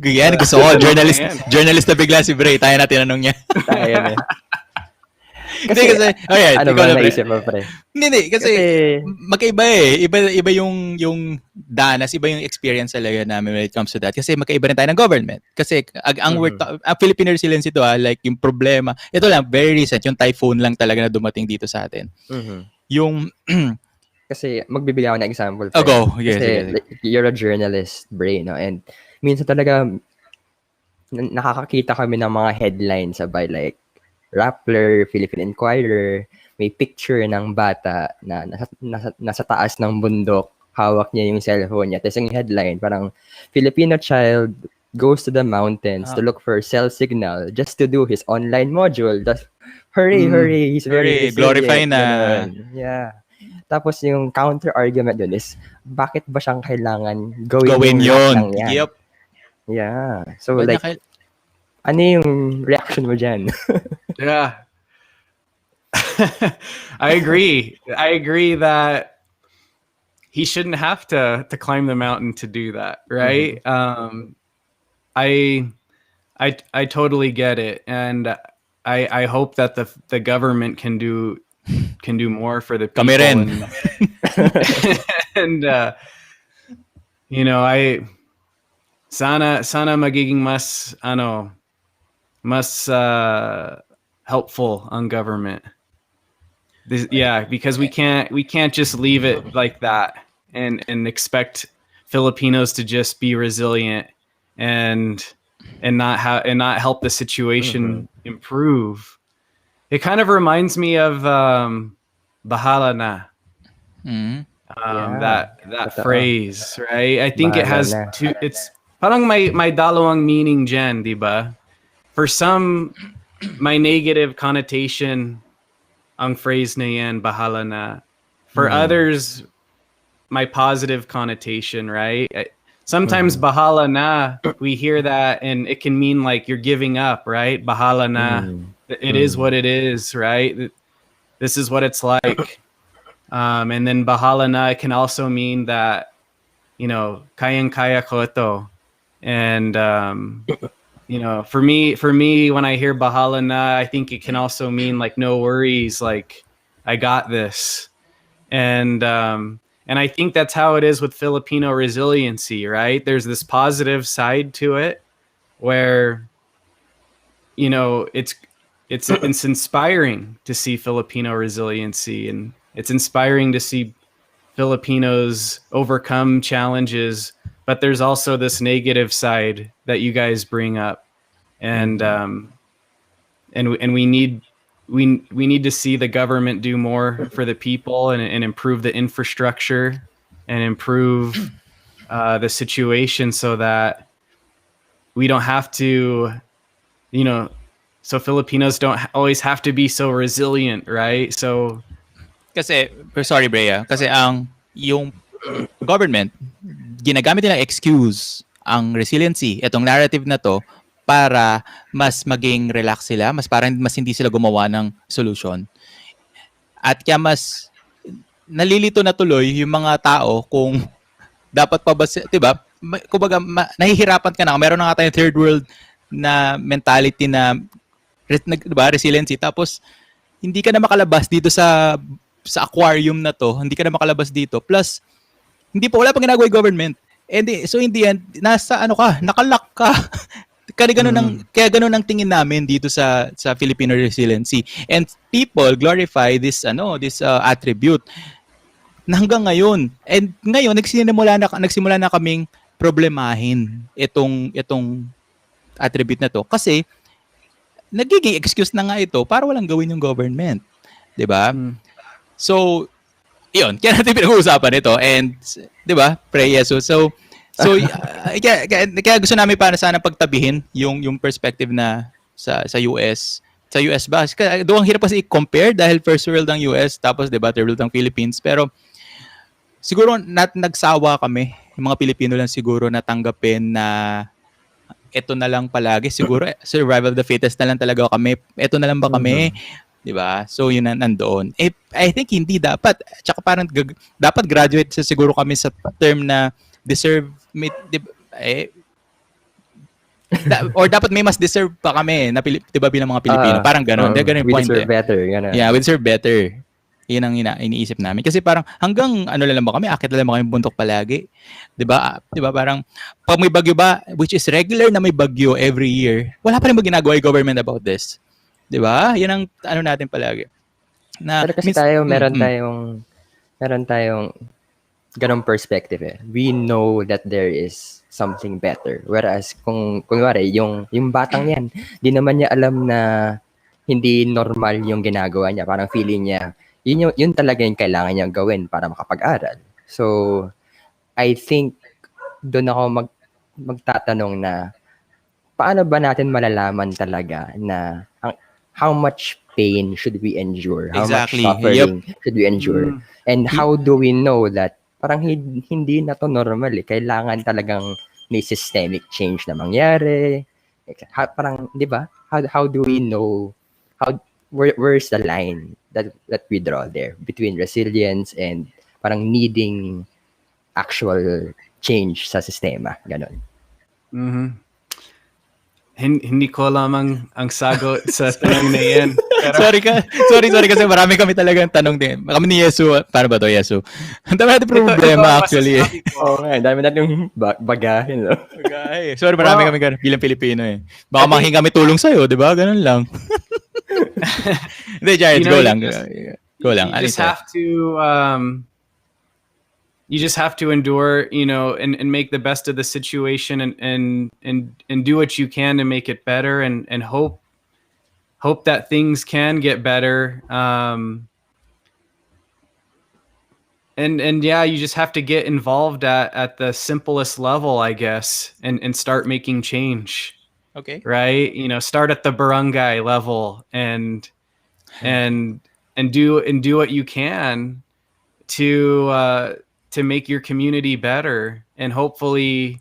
Yan, gusto ko. Journalist na bigla si Bray. Tayo na tinanong niya. Tayo na. Hindi kasi, ano ba naisip mo, pre? Hindi, kasi magkaiba eh. Iba yung danas, iba yung experience talaga namin when it comes to that. Kasi magkaiba rin tayo ng government. Kasi ang Filipino Resiliency to like yung problema, ito lang, very recent, yung typhoon lang talaga na dumating dito sa atin. Yung kasi magbibigay ako ng example. Oh, go. Yes, kasi you're a journalist, Bray, no? And minsan talaga nakakakita kami ng mga headlines about like Rappler, Philippine Inquirer, may picture ng bata na nasa taas ng bundok, hawak niya yung cellphone niya. Tapos yung headline, parang Filipino child goes to the mountains to look for cell signal just to do his online module. Hooray, he's very glorify na. Yeah. Tapos yung counter argument dun is, bakit ba siyang kailangan gawin Gawin yung lahat yun. ng yan? Yep. Yeah. So Ba't like, niya ano yung reaction mo dyan? Yeah. I agree. I agree that he shouldn't have to climb the mountain to do that, right? I totally get it, and I hope that the government can do more for the people. Kami rin. And you know, sana magiging mas helpful on government. Because we can't just leave it like that and expect Filipinos to just be resilient and not help the situation improve. It kind of reminds me of bahala na. That Totoo. phrase, right? I think it Bahala has na. two. It's parang may dalawang meaning dyan, di ba? For some, my negative connotation ang phrase na yan, bahala na. For others, my positive connotation, right? Sometimes bahala na, we hear that and it can mean like you're giving up, right? Bahala na. It is what it is, right? This is what it's like. And then bahala na can also mean that, you know, kayang-kaya ko ito. And you know, for me, when I hear bahala na, I think it can also mean like no worries, like I got this. And I think that's how it is with Filipino resiliency, right? There's this positive side to it where, you know, it's inspiring to see Filipino resiliency, and it's inspiring to see Filipinos overcome challenges. But there's also this negative side that you guys bring up, and we need to see the government do more for the people and improve the infrastructure and improve the situation so that we don't have to, you know, so Filipinos don't always have to be so resilient, right? So Kasi, sorry Brea, kasi yung government, ginagamit nilang excuse ang resiliency, itong narrative na to, para mas maging relax sila, mas hindi sila gumawa ng solution. At kaya mas nalilito na tuloy yung mga tao kung dapat pa ba, 'di ba? Kumbaga nahihirapan ka na, meron na nga tayong third world na mentality na, 'di ba, resiliency, tapos hindi ka na makalabas dito sa aquarium na to, hindi ka na makalabas dito. Plus wala pang ginagawa yung government. And so in the end, nasa nakalock ka. Kaya ganun ang tingin namin dito sa Filipino resiliency. And people glorify this attribute na hanggang ngayon. And ngayon nagsimula na kaming problemahin itong attribute na to kasi nagiging excuse na nga ito para walang gawin yung government. 'Di ba? So, yun, kaya natin pinag-uusapan ito. And, di ba, pray Jesus. So kaya gusto namin para sana pagtabihin yung perspective na sa US. Sa US ba? Doon ang hirap kasi i-compare dahil first world ang US, tapos, di ba, third world ang Philippines. Pero, siguro nagsawa kami, yung mga Pilipino lang siguro natanggapin na ito na lang palagi. Siguro, survival of the fittest na lang talaga kami. Ito na lang ba kami? Diba? So, yun nandoon. I think hindi dapat. Tsaka parang dapat graduate siguro kami sa term na deserve, or dapat may mas deserve pa kami na, diba, bilang mga Pilipino. Parang gano'n. Ganun yung point. We deserve better. Ganun. Yeah, we deserve better. Yun ang iniisip namin. Kasi parang hanggang lang ba kami? Akit lang ba kami buntok palagi? Diba? Parang pag may bagyo ba, which is regular na may bagyo every year, wala pa rin ba ginagawa yung government about this? 'Di ba? 'Yan ang natin palagi. Pero kasi meron tayong ganong perspective eh. We know that there is something better. Whereas kung kunwari yung batang 'yan, di naman niya alam na hindi normal yung ginagawa niya. Parang feeling niya yun talaga yung kailangan niyang gawin para makapag-aral. So I think doon ako magtatanong na paano ba natin malalaman talaga na how much pain should we endure? How Exactly. much suffering should we endure? Mm. And how do we know that parang hindi na to normal eh. Kailangan talagang may systemic change na mangyari. Parang, di ba? How do we know, where's the line that we draw there between resilience and parang needing actual change sa sistema? Ganon. Mhm. Hindi ko alam ang sagot sa tanong na yan. Pero, sorry kasi marami kami talagang tanong din. Kami ni Yesu, paano ba to Yesu? Ang dami natin ito problema actually. masasabi ko. Oo nga, dami natin bagahin. No? Okay. Sorry, marami kami bilang Pilipino eh. Baka manghingi kami tulong sa'yo, di ba? Ganun lang. Hindi, Jared, go lang. Go lang. You just have to you just have to endure, and make the best of the situation and do what you can to make it better and hope that things can get better. And yeah, you just have to get involved at the simplest level, I guess, and start making change. Okay. Right? Start at the barangay level and do what you can to make your community better, and hopefully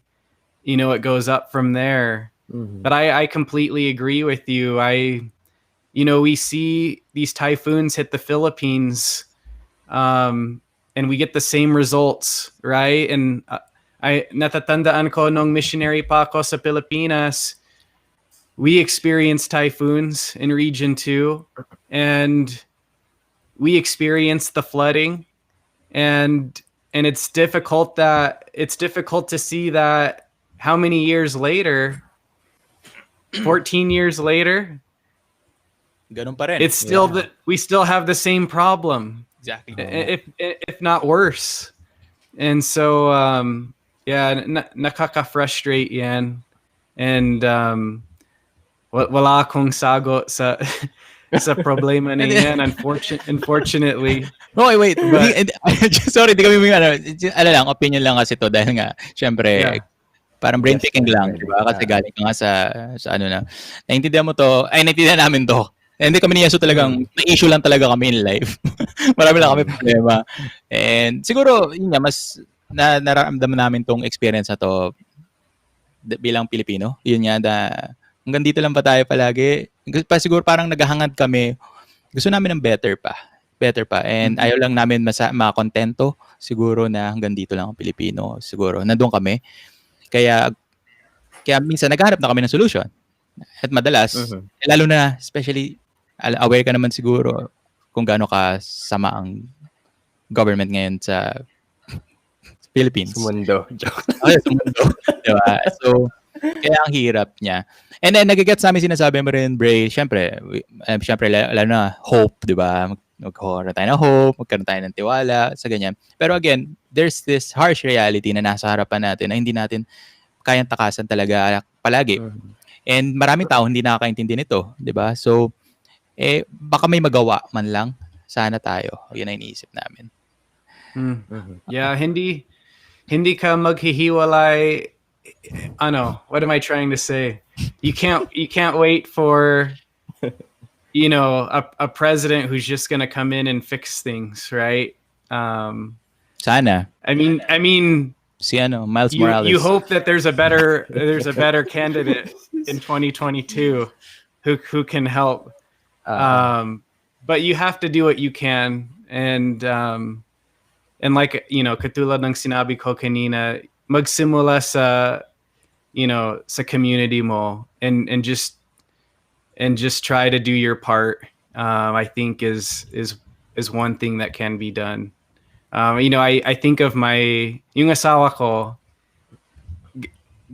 it goes up from there. Mm-hmm. But I completely agree with you. We see these typhoons hit the Philippines, and we get the same results, right? And I natatandaan ko nung missionary pa ako sa Pilipinas, we experienced typhoons in Region 2, and we experienced the flooding, and it's difficult to see that how many years later, 14 years later, ganun pa rin. it's still we still have the same problem. Exactly. If not worse. And so nakaka-frustrate yan. And wala akong sagot sa problema na yan, unfortunately. Okay, wait. Sorry, di kami lang, opinion lang kasi to dahil nga, syempre, parang brain picking lang, di ba? Kasi galing ka nga sa ano na. Naintindihan namin to. Hindi kami ni Yesu talagang, na-issue lang talaga kami in life. Marami lang kami problema. And siguro, yun nga, mas nararamdaman namin tong experience na to bilang Pilipino. Yun nga, hanggang dito lang ba tayo palagi? Siguro parang naghahangad kami. Gusto namin ng better pa. And ayaw lang namin makontento siguro na hanggang dito lang ang Pilipino. Siguro, nandun kami. Kaya minsan naghahanap na kami ng solution. At madalas, lalo na, especially, aware ka naman siguro kung gaano kasama ang government ngayon sa Philippines. Sa mundo. Joke. Sa mundo. Diba? So, kaya ang hirap niya. And then, nagigets namin sinasabi mo rin, Bray, syempre, lalo na, hope, di ba? Magkaroon tayo ng hope, magkaroon tayo ng tiwala, sa ganyan. Pero again, there's this harsh reality na nasa harapan natin na hindi natin kayang takasan talaga palagi. And maraming tao hindi nakakaintindi nito, di ba? So, baka may magawa man lang, sana tayo. Yun ang iniisip namin. Yeah, hindi ka maghihiwalay. What am I trying to say? You can't wait for a president who's just going to come in and fix things, right? Sana. I mean Miles Morales. You hope that there's a better candidate in 2022 who can help. But you have to do what you can, and like katulad ng sinabi ko kanina, magsimula sa sa community mo and just try to do your part. I think is one thing that can be done. I think of yung asawa ko,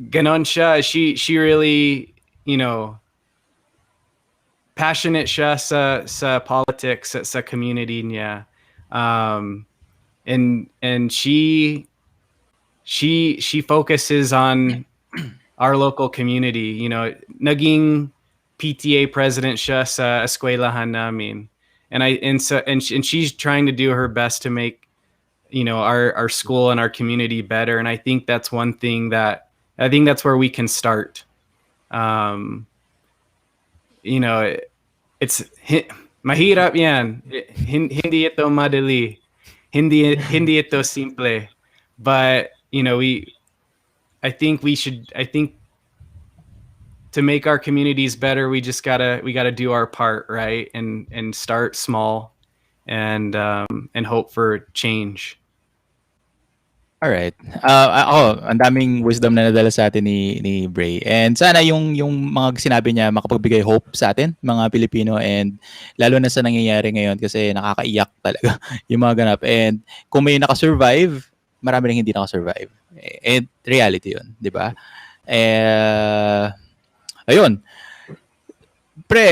ganon siya. She really, passionate siya sa politics, sa community niya. And she focuses on our local community. Naging PTA president siya sa eskwelahan namin. And she's trying to do her best to make our school and our community better. And I think that's one thing that's where we can start. It's Mahirap yan. Hindi ito madali. Hindi ito simple. But, I think to make our communities better, we gotta do our part, right? And start small and hope for change. Alright. Ako, ang daming wisdom na nadala sa atin ni Bray. And sana yung mga sinabi niya makapagbigay hope sa atin, mga Pilipino, and lalo na sa nangyayari ngayon kasi nakakaiyak talaga yung mga ganap. And kung may nakasurvive, marami rin hindi nakasurvive. And reality yun, di ba? Ayun. Pre,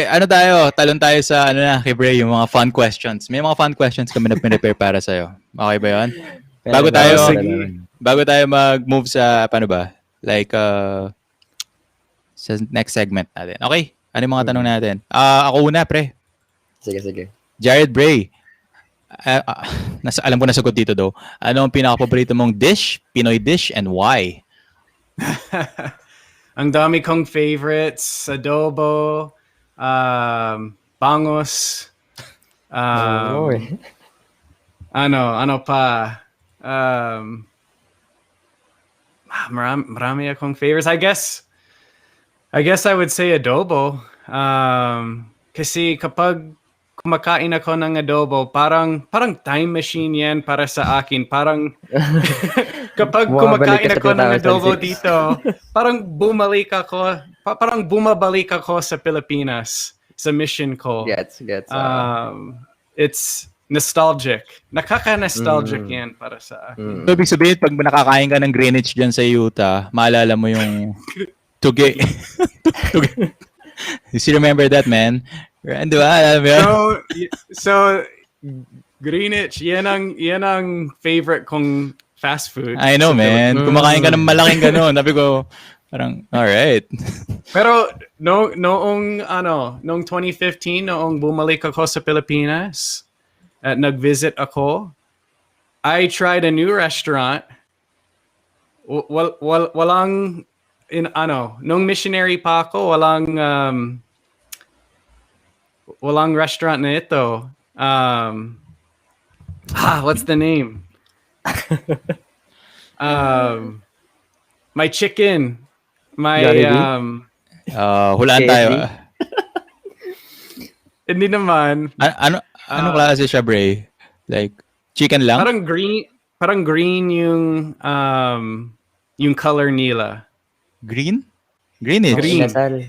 talon tayo sa kay Bray, yung mga fun questions. May mga fun questions kami na pinipare para sa'yo. Okay ba yun? Bago tayo mag-move sa paano ba? Like sa next segment natin. Okay? Ano yung mga tanong natin? Ako una, pre. Sige. Jared Bray. Alam ko na sagot dito daw. Ano ang pinaka-paborito mong dish, Pinoy dish, and why? Ang dami kong favorites, adobo, bangos, ano pa? Marami akong favorites. I guess I would say adobo. Kasi kapag kumakain ako ng adobo, parang time machine yan para sa akin. Parang kapag kumakain ako ng adobo dito, parang bumabalik ako sa Pilipinas, sa mission ko. Gets. It's nostalgic. Nakaka-nostalgic yan para sa akin. So, ibig sabihin, pag nakakain ka ng Greenwich dyan sa Utah, maalala mo yung tuge. You still remember that, man? Di ba? Alam mo yun? So Greenwich, yan ang favorite kong fast food. I know, man. Kumakain ka ng malaking gano'n. Sabi ko, parang, alright. Pero noong 2015, noong bumalik ako sa Pilipinas at nag-visit ako, I tried a new restaurant. Walang nung missionary pa ako, walang restaurant na ito. What's the name? My chicken. Hulaan tayo. Hindi naman. Ano klase siya, Bray? Like, chicken lang? Parang green yung color nila. Green? Green. Inasal.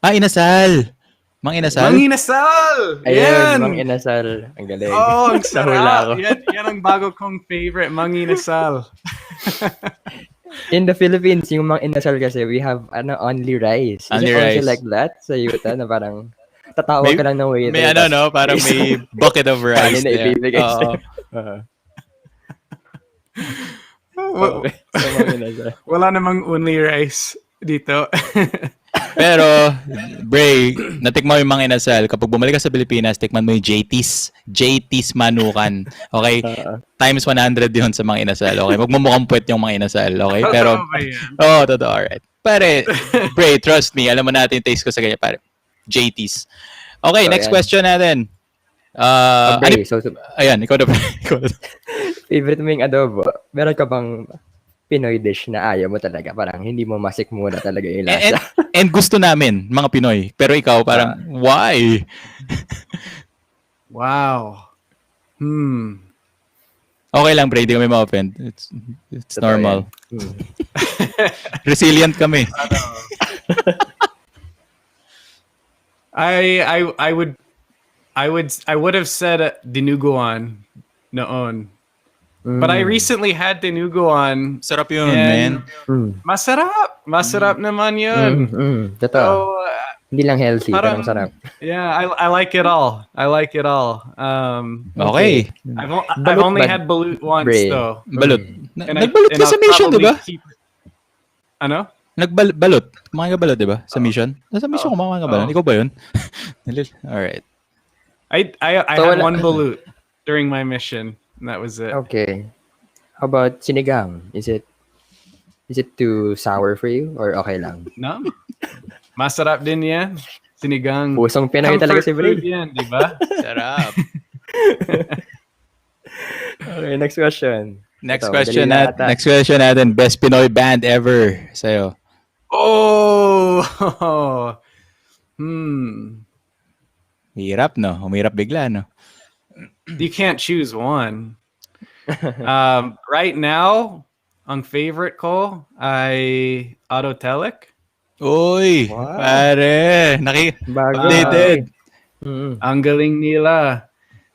Inasal. Mang Inasal? Ayun, Mang Inasal. Ang galing. Oh, ang sarap. Yan ang bago kong favorite, Mang Inasal. In the Philippines, yung Mang Inasal kasi, we have only rice. Is only it rice. also like that sa Utah na parang tatawag ka lang ng waiter? May parang may bucket of rice. Na ibibigay sa'yo. Wala namang only rice dito. Pero, Bray, natikman mo yung Mang Inasal. Kapag bumalik ka sa Pilipinas, tikman mo yung JT's Manukan. Okay? Times 100 yun sa Mang Inasal. Okay? Magmumukhang puwet yung Mang Inasal. Okay? Pero, totoo. Alright. Pare, Bray, trust me. Alam mo natin yung taste ko sa ganyan. Pare, JT's. Okay, next question natin. Bray, ayan, ikaw na. Favorite mo yung adobo? Meron ka bang Pinoy dish na ayaw mo talaga? Parang hindi mo masikmura talaga yung lasa. And gusto namin, mga Pinoy. Pero ikaw, parang, why? Wow. Okay lang, Bray. Di kami ma-offend. It's normal. Resilient kami. I would have said dinuguan noon. But I recently had dinuguan. Sarap yun, man. Masarap naman yun. Totoo. So, hindi lang healthy, pero sarap. Yeah, I like it all. Okay. I've only had balut once, Bray. though. Balut. Nagbalut ka sa mission, di ba? Ano? Nagbalot. Kumakain ka balot, di ba? Sa mission? Nasa mission kumakain ka balot. Ikaw ba yun? Alright. I had one balut during my mission. And that was it. Okay. How about sinigang? Is it too sour for you or okay lang? No. Masarap din yan. Sinigang. Pusong Pinoy talaga si Bray. Comfort food yan, di ba? Sarap. Okay, next question. Next Ito, question madali lang ata. next question natin. Best Pinoy band ever sa'yo. Oh! Hmm. Hirap, no? Umirap bigla, no? You can't choose one. Right now, ang favorite ko ay Autotelic. Uy, Wow. pare. Bago. Updated. Ang galing nila.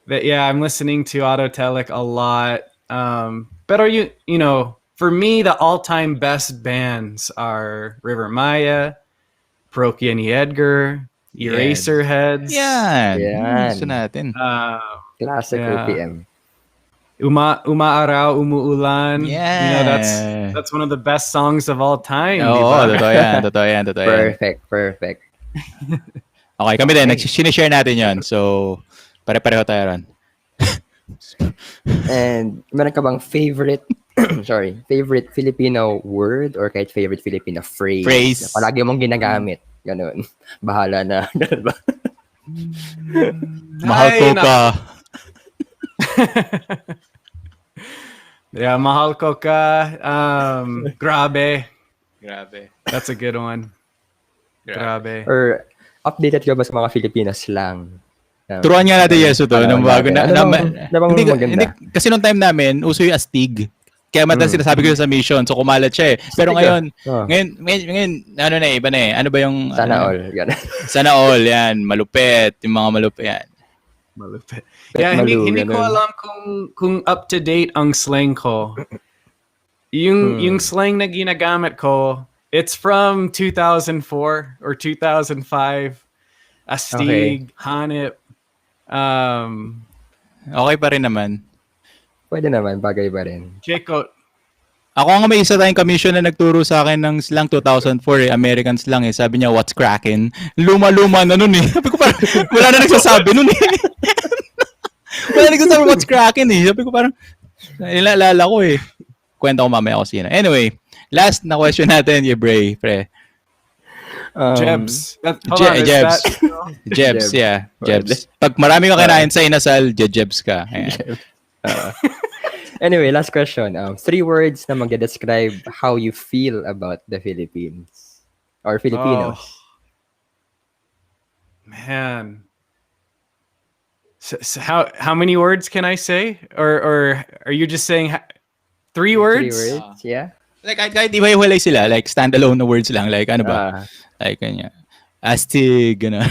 But yeah, I'm listening to Autotelic a lot. Pero you know, for me, the all-time best bands are River Maya, Parokya ni Edgar, Eraserheads. Yan. Yan. Gusto natin. Classic Yeah. OPM. Umaaraw, umuulan. Yeah. You know, that's one of the best songs of all time. di Oo, ba? totoo yan. Perfect. Okay, kami din. Sinishare natin yon. So, pare-pareho tayo ron. And meron ka bang favorite favorite Filipino word or kahit favorite Filipino phrase na palagi mong ginagamit? Ganun. Bahala na. Ganun ba? Mahal ko ka. Yeah, mahal ko ka. Grabe. Grabe. That's a good one. Grabe. Or updated ka ba sa mga Filipino slang? Turuan nga natin Yeso to. Nung bago na. Maganda. Kasi nung time namin, uso yung astig. Kaya madalas sinasabi ko sa mission. So kumalat siya eh. Pero ngayon, ano na eh, iba na eh. Ano ba yung... Sana all. Ganun. Sana all, yan. Malupit. Yung mga malupit yan. Malupit. Yeah, hindi ko alam kung up to date ang slang ko. Yung slang na ginagamit ko, it's from 2004 or 2005. Astig, hanip. Okay pa rin naman. Pwede naman, bagay pa rin. Checo. Ako nga may isa tayong commission na nagturo sa akin ng slang 2004 eh. American slang eh. Sabi niya, what's crackin'? Luma-luma na nun eh. Sabi ko parang, wala na nagsasabi nun eh. Wala nagsasabi what's crackin' eh. Sabi ko parang, ilalala ko eh. Kwento ko mamaya ako sino. Anyway, last na question natin, Bray, pre. Jebs. Jebs. Jebs, yeah. Jebs. Pag marami ka kinain sa inasal, Jebs ka. Anyway, last question. 3 words na magde-describe how you feel about the Philippines or Filipinos. Man. So how many words can I say? Or are you just saying 3 words? 3 words, yeah. Like, kahit iba-iwalay sila. Like, standalone na words lang. Like, ano ba? Like, kanya. Astig, gano'n.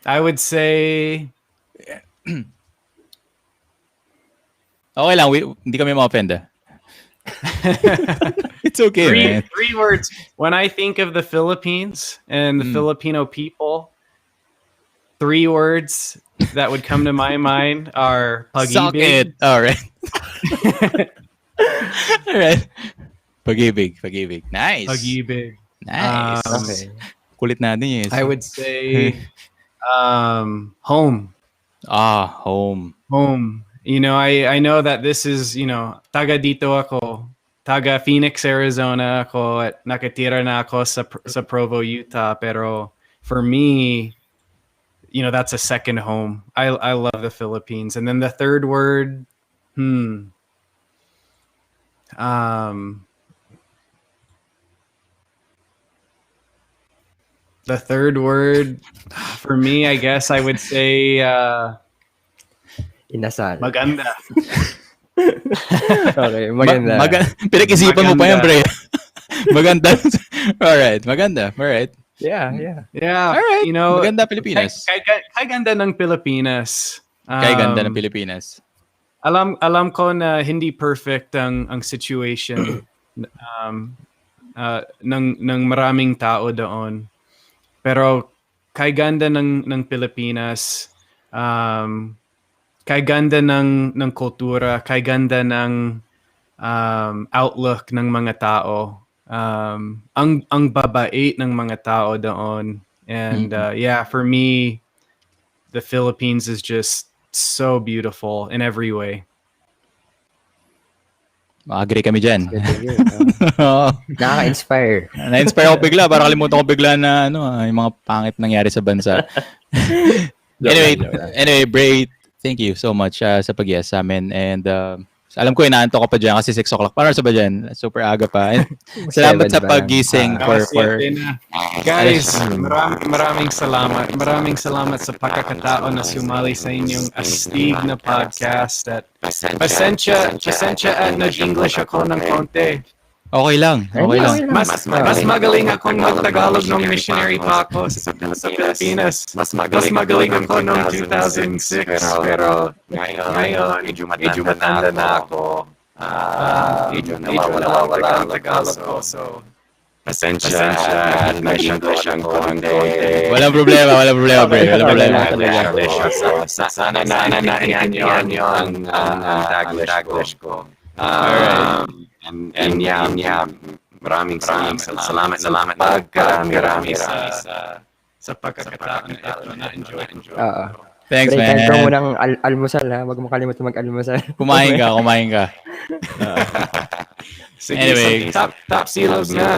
I would say... Okay lang, hindi kami ma-offend ah. It's okay, man. 3 words. When I think of the Philippines and the Filipino people, 3 words that would come to my mind are Suck it. pag-ibig. Alright. Alright. Pag-ibig. Nice. Pag-ibig. Nice. Okay. Kulit natin yes. I would say home. Home. Home. You know, I know that this is, you know, taga dito ako. Taga Phoenix, Arizona ako at nakatira na ako sa Provo, Utah. Pero for me, you know, that's a second home. I love the Philippines. And then the third word, the third word for me, I guess I would say Inasal. maganda. Okay, maganda. Pinag-isipan mo pa yan, pre. Maganda. Alright, maganda. Alright. Yeah. Alright. You know, maganda Pilipinas. Kay ganda ng Pilipinas. Kay ganda ng Pilipinas. Alam ko na hindi perfect ang situation ng maraming tao doon. Pero kay ganda ng Pilipinas, kay ganda ng kultura, kay ganda ng outlook ng mga tao. Ang babait ng mga tao doon. And yeah, for me, the Philippines is just so beautiful in every way. Agree kami dyan. Good to hear. Oo. Nakaka-inspire. Na-inspire ako bigla. Parang kalimutan ko bigla na yung mga pangit nangyari sa bansa. Joke lang. Anyway, Bray, thank you so much sa pag-yes sa amin. And alam ko inaantok ka pa dyan kasi 6 o'clock. Para sa ba dyan? Super aga pa. And salamat 7 sa pa lang. paggising for Guys, maraming salamat. Maraming salamat sa pagkakataon na sumali sa inyong astig na podcast. At pasensya at nag-English ako ng konti. Okay lang. Mas magaling akong mag-Tagalog nung missionary pa ako sa Pilipinas. Mas magaling ako nung 2006. Pero ngayon, medyo matanda na ako. Medyo nawawala ang Tagalog ko. So, pasensya at nag-English ang konti. Walang problema, Bray. Walang problema. Sana naintindihan niyo ang Taglish ko. And maraming salamat pagkarami sa pagkakataon na ito na enjoy. Thanks, Break man. time ka munang almusal ha. Huwag mo kalimutan mag-almusal. Kumain ka. Sige, Anyway. top silos na.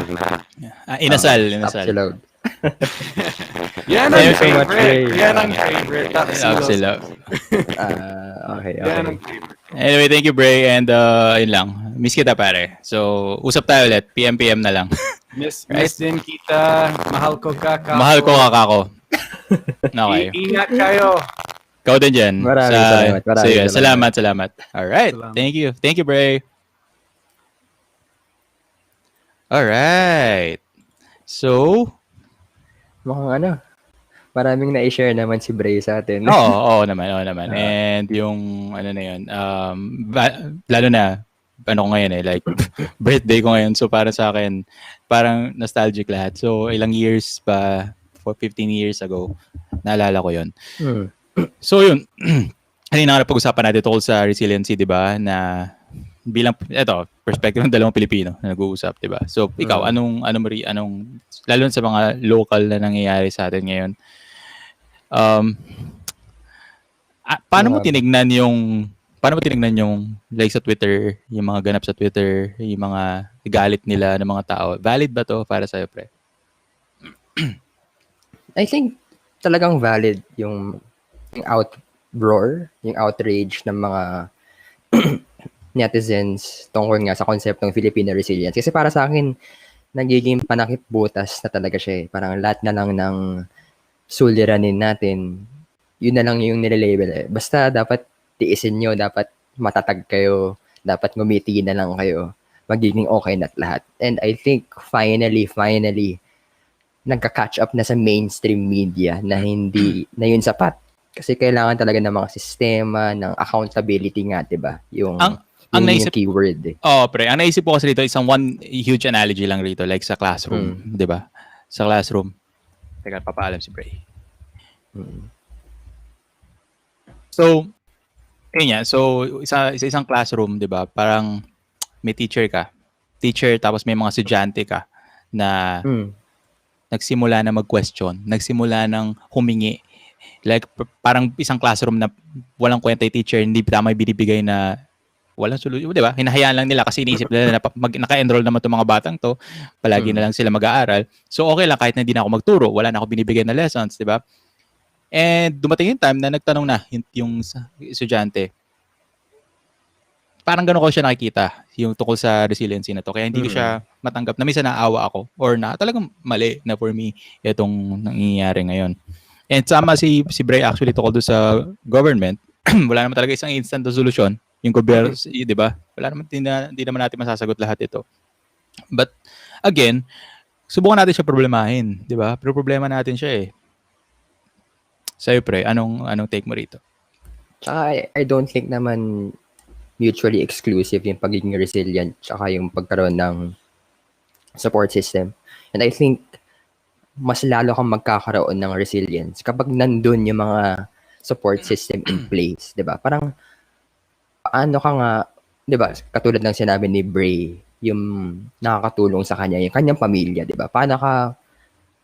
Inasal. Upload. Yan ang favorite. Top silos. Okay. Yan ang favorite. Anyway, thank you, Bray. And yun lang. Miss kita, pare. So, usap tayo ulit. PM na lang. Miss din kita. Mahal ko kako. Mahal ko kakako. Okay. Ingat kayo. Ikaw din dyan. Maraming salamat. Salamat. Alright. Salamat. Thank you, Bray. Alright. So, Mukhang maraming na-share naman si Bray sa atin. oo naman. And yung, na yun, lalo na, ko ngayon like, birthday ko ngayon. So, para sa akin, parang nostalgic lahat. So, ilang years pa, 15 years ago, naalala ko yun. So, yun, kanina nga pag-usapan natin tungkol sa resiliency, di ba, na bilang, perspective ng dalawang Pilipino na nag-uusap, di ba? So, ikaw, anong, lalo sa mga local na nangyayari sa atin ngayon, paano mo tinignan yung like sa Twitter, yung mga ganap sa Twitter, yung mga galit nila ng mga tao? Valid ba to para sa'yo, pre? I think talagang valid yung outroar, yung outrage ng mga netizens tungkol nga sa concept ng Filipino Resiliency. Kasi para sa akin, nagiging panakip-butas na talaga siya eh. Parang lahat na lang ng suliranin natin, yun na lang yung nililabel eh. Basta dapat tiisin nyo, dapat matatag kayo, dapat ngumiti na lang kayo, magiging okay na lahat. And I think finally, nagka-catch up na sa mainstream media na hindi na yun sapat. Kasi kailangan talaga ng mga sistema, ng accountability nga, diba? Yung naisip, keyword eh. Pre. Ang naisip ko kasi rito, isang one huge analogy lang rito, like sa classroom, di ba? Sa classroom. Teka, papaalam si Bray. So, yun yan. So, isang classroom, di ba? Parang may teacher ka. Tapos may mga estudyante ka na nagsimula na mag-question, nagsimula ng humingi. Like, parang isang classroom na walang kwenta yung teacher, hindi tama yung binibigay na walang solusyon, di ba? Hinahayaan lang nila kasi iniisip nila na naka-enroll naman itong mga batang to, palagi na lang sila mag-aaral. So, okay lang kahit na hindi na ako magturo, wala na ako binibigay na lessons, di ba? And dumating yung time na nagtanong na yung estudyante. Parang gano'n ko siya nakikita, yung tungkol sa resiliency na to. Kaya hindi ko siya matanggap na minsan naawa ako or na talagang mali na for me itong nangyayari ngayon. And sama si Bray actually tungkol doon sa government. Wala naman talaga isang instant na solusyon. Yung gobyerno, di ba? Wala naman, hindi naman natin masasagot lahat ito. But again, subukan natin siya problemahin, di ba? Pero problema natin siya eh. Sa'yo, Pre, anong take mo rito? Tsaka I don't think naman mutually exclusive yung pagiging resilient tsaka yung pagkaroon ng support system. And I think mas lalo kang magkakaroon ng resilience kapag nandun yung mga support system in place, 'di ba? Parang paano ka nga, 'di ba? Katulad ng sinabi ni Bray, yung nakakatulong sa kanya, yung kanyang pamilya, 'di ba? Paano ka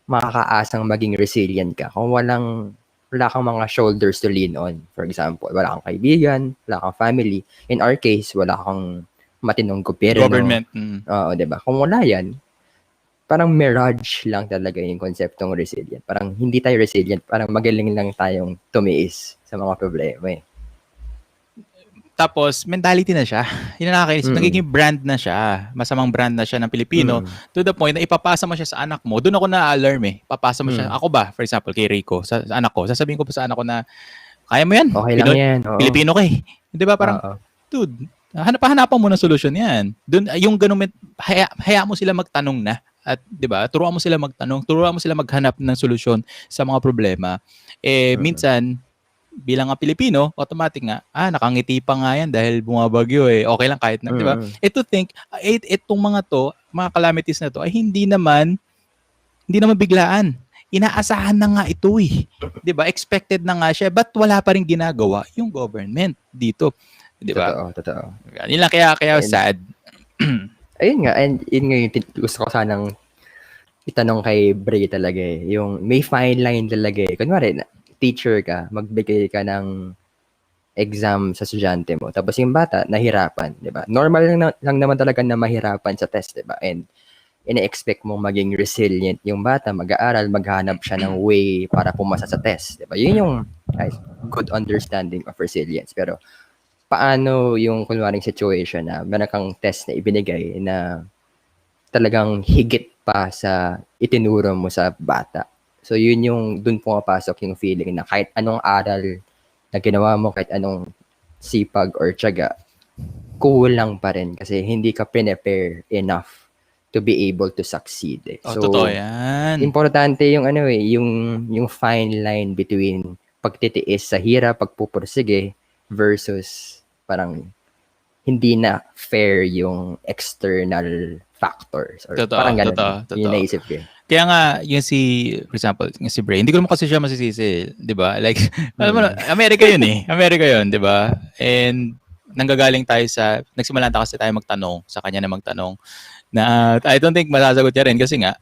makakaasang maging resilient ka kung wala kang mga shoulders to lean on. For example, wala kang kaibigan, wala kang family. In our case, wala kang matinong gobyerno. Government. Oo, 'di ba? Kung wala 'yan, parang mirage lang talaga yung konseptong resilient. Parang hindi tayo resilient, parang magaling lang tayong tumiis sa mga problema eh. Tapos, mentality na siya. Yun ang nakakainis. Nagiging brand na siya. Masamang brand na siya ng Pilipino. To the point na ipapasa mo siya sa anak mo. Doon ako na-alarm eh. Papasa mo siya. Ako ba, for example, kay Rico, sa anak ko, sasabihin ko pa sa anak ko na, kaya mo yan. Okay lang yan. Oo. Pilipino ka eh. Di ba? Parang, dude, hanapan mo ng solusyon yan. Doon, yung ganun, haya mo sila magtanong na. At, di ba, turuan mo sila magtanong, turuan mo sila maghanap ng solusyon sa mga problema. Minsan, bilang nga Pilipino, automatic nga, nakangiti pa nga yan dahil bumabagyo eh. Okay lang kahit na, di ba? To think, itong mga to, mga calamities na to, ay hindi naman biglaan. Inaasahan na nga ito eh. Di ba? Expected na nga siya, but wala pa rin ginagawa yung government dito. Di ba? Totoo. Yun lang kaya sad. Ayun nga, and yun nga yung gusto ko sanang itanong kay Bray talaga eh. Yung may fine line talaga eh. Kunwari, teacher ka, magbigay ka ng exam sa estudyante mo. Tapos yung bata, nahirapan, di ba? Normal lang naman talaga na mahirapan sa test, di ba? And ina-expect mong maging resilient yung bata, mag-aaral, maghanap siya ng way para pumasa sa test, di ba? Yun yung good understanding of resilience. Pero paano yung kunwaring situation na meron kang test na ibinigay na talagang higit pa sa itinuro mo sa bata? So, yun yung, dun pumapasok yung feeling na kahit anong aral na ginawa mo, kahit anong sipag or tiyaga, kulang pa rin kasi hindi ka prepare enough to be able to succeed. Eh. So, totoo yan. Importante yung yung fine line between pagtitiis sa hirap, pagpupursige versus parang hindi na fair yung external factors. Or parang ganun. Totoo. Yung naisip ko. Kaya nga, yung for example, yung si Bray, hindi ko naman kasi siya masisisi, di ba? Like, alam mo, Amerika yun eh. Amerika yun, di ba? And nanggagaling tayo nagsimulan kasi tayo magtanong, sa kanya na magtanong, na I don't think masasagot niya rin kasi nga,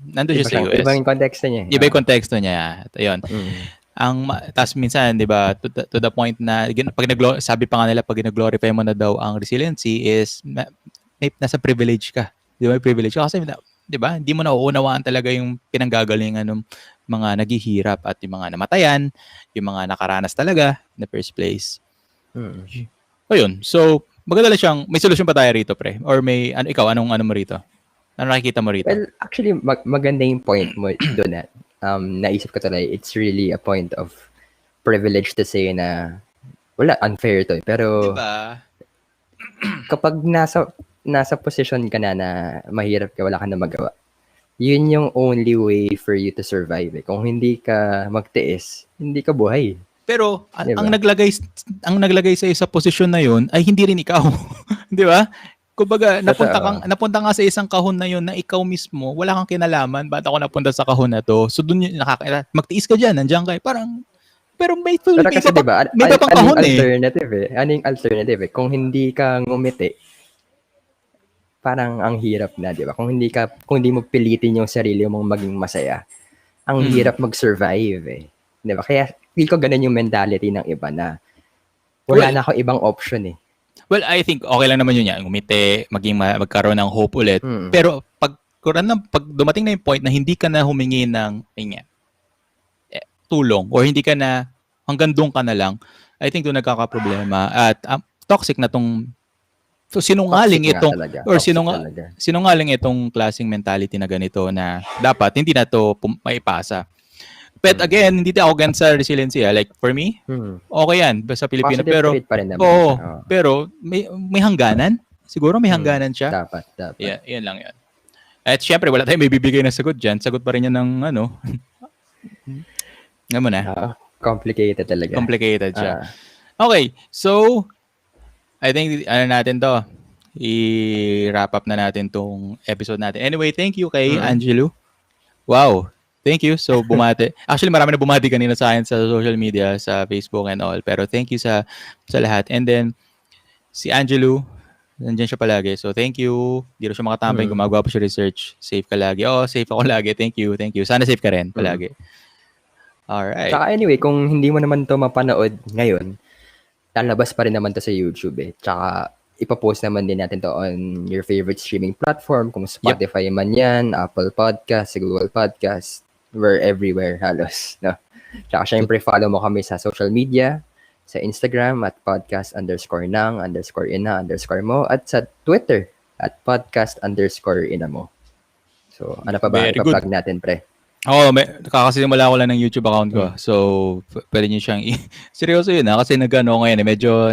nandun siya sa US. Iba yung konteksto niya. Iba yung konteksto niya. Ayun. Tapos minsan, di ba, to the point na, sabi pa nga nila, pag ginag-glorify mo na daw ang resiliency is, nasa privilege ka. Di ba, privilege ka? Kasi, di ba, hindi mo nauunawaan talaga yung pinanggagalingan ng mga naghihirap at yung mga namatayan, yung mga nakaranas talaga in the first place. Ayun. So, maganda lang siyang, may solusyon pa tayo rito, pre? Or may, ikaw, anong mo rito? Ano nakikita mo rito? Well, actually, maganda yung point mo doon na. Naisip ko talaga, it's really a point of privilege to say na wala, unfair to. Pero, diba? Kapag nasa position ka na mahirap ka, wala ka na magawa, yun yung only way for you to survive. Eh. Kung hindi ka magtiis, hindi ka buhay. Pero, diba? ang naglagay sa sa posisyon na yun ay hindi rin ikaw. Di ba? Kumbaga, napunta nga sa isang kahon na yun na ikaw mismo, wala kang kinalaman, ba't ako napunta sa kahon na to? So, dun yun, magtiis ka dyan, nandiyan ka, parang, pero may kasi diba, may iba pang kahon eh. Ano yung alternative eh? Kung hindi ka ngumiti, parang ang hirap na, di ba? Kung hindi mo pilitin yung sarili mong maging masaya, ang hirap mag-survive eh. Di ba? Kaya, feel ko ganun yung mentality ng iba na wala na akong ibang option eh. Well, I think okay lang naman yun yan. Umiti, magkaroon ng hope ulit. Pero pag dumating na yung point na hindi ka na humingi ng tulong or hindi ka na, hanggang doon ka na lang, I think doon nagkakaproblema. At toxic na tong sinungaling itong sinungaling itong klaseng mentality na ganito na dapat hindi na to maipasa. But again, hindi ako against sa resiliency. Like, for me, okay yan sa Pilipino. Positive pero, trait pa rin naman. Pero may hangganan. Siguro may hangganan siya. Dapat. Yeah, yan lang yan. At syempre, wala tayong may bibigay na sagot dyan. Sagot pa rin yan ng nga mo na. Complicated talaga. Complicated siya. Okay, so, I think, natin to. I-wrap up na natin tong episode natin. Anyway, thank you kay Angelo. Wow. Thank you. So, bumati. Actually, marami na bumati kanina sa akin sa social media, sa Facebook and all. Pero thank you sa lahat. And then, si Angelo, nandiyan siya palagi. So, thank you. Di rin siya makatambay. Gumagawa pa siya research. Safe ka lagi. Safe ako lagi. Thank you. Sana safe ka rin palagi. Alright. Tsaka anyway, kung hindi mo naman to mapanood ngayon, lalabas pa rin naman to sa YouTube eh. Tsaka, ipapost naman din natin to on your favorite streaming platform, kung Spotify man yan, Apple Podcast, Google Podcast, we're everywhere halos. No? Tsaka syempre follow mo kami sa social media, sa Instagram at podcast_nang_ina_mo at sa Twitter at podcast_ina mo. So, ano pa ba? Very good. Ipa-plug natin, pre. Kakasimula ko lang ng YouTube account ko. So, pwede nyo siyang seryoso yun kasi nag-ano ngayon medyo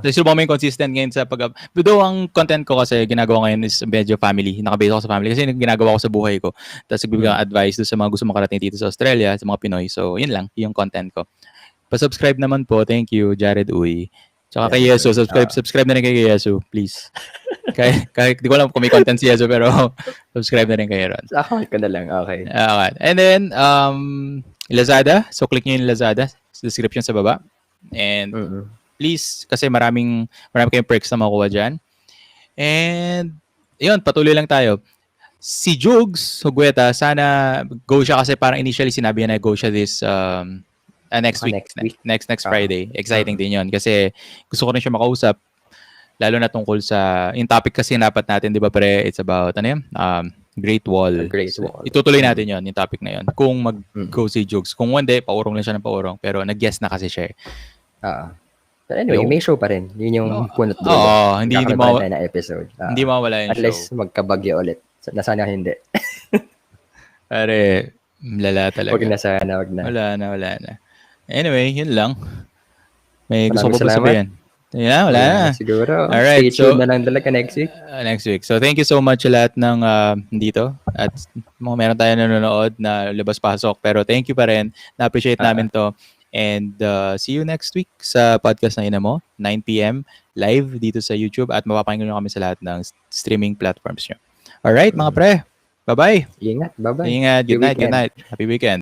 so, may consistent ngayon sa though ang content ko kasi ginagawa ngayon is medyo family. Nakabase ako sa family kasi ginagawa ko sa buhay ko. Tapos bibigyan advice doon sa mga gusto makarating dito sa Australia, sa mga Pinoy. So, yun lang, yung content ko. Pa-subscribe naman po. Thank you, Jared Uy. Tsaka kay Yesu, subscribe na rin kay Yesu, please. kahit di ko alam kung may content si Yesu, pero subscribe na rin kayo ron. Sa account ko na lang, okay. And then, Lazada. So, click nyo yung Lazada sa description sa baba. And please, kasi marami kayong perks na makukuha dyan. And, yun, patuloy lang tayo. Si Jugs Hugueta, sana go siya kasi parang initially sinabi niya na go siya this next week. Next Friday. Exciting din yun. Kasi gusto ko rin siya makausap. Lalo na tungkol sa yung topic kasi dapat natin, di ba pre? It's about, Great Wall. Wall. Itutuloy natin yon yung topic na yon. Kung mag-go si Jugs. Kung hindi, paurong lang siya ng paurong. Pero nag-guess na kasi siya. But anyway, may show pa rin. Yun yung punot doon. Hindi mawala na episode. Hindi mawala yung show. At least magkabagyo ulit. Sana hindi. Pare, lala talaga. Wag na. Wala na. Anyway, yun lang. May gusto ko pa sabihin. Yeah, wala na. Siguro. Alright, Stay tuned na lang talaga next week. Next week. So, thank you so much sa lahat ng dito. At meron tayo nanonood na labas-pasok. Pero thank you pa rin. Na-appreciate namin to. And see you next week sa podcast na Ina Mo, 9 p.m. live dito sa YouTube. At mapapakinggan nyo kami sa lahat ng streaming platforms nyo. Alright, mga pre. Bye-bye. Ingat. Bye-bye. Ingat. Good night. Happy weekend.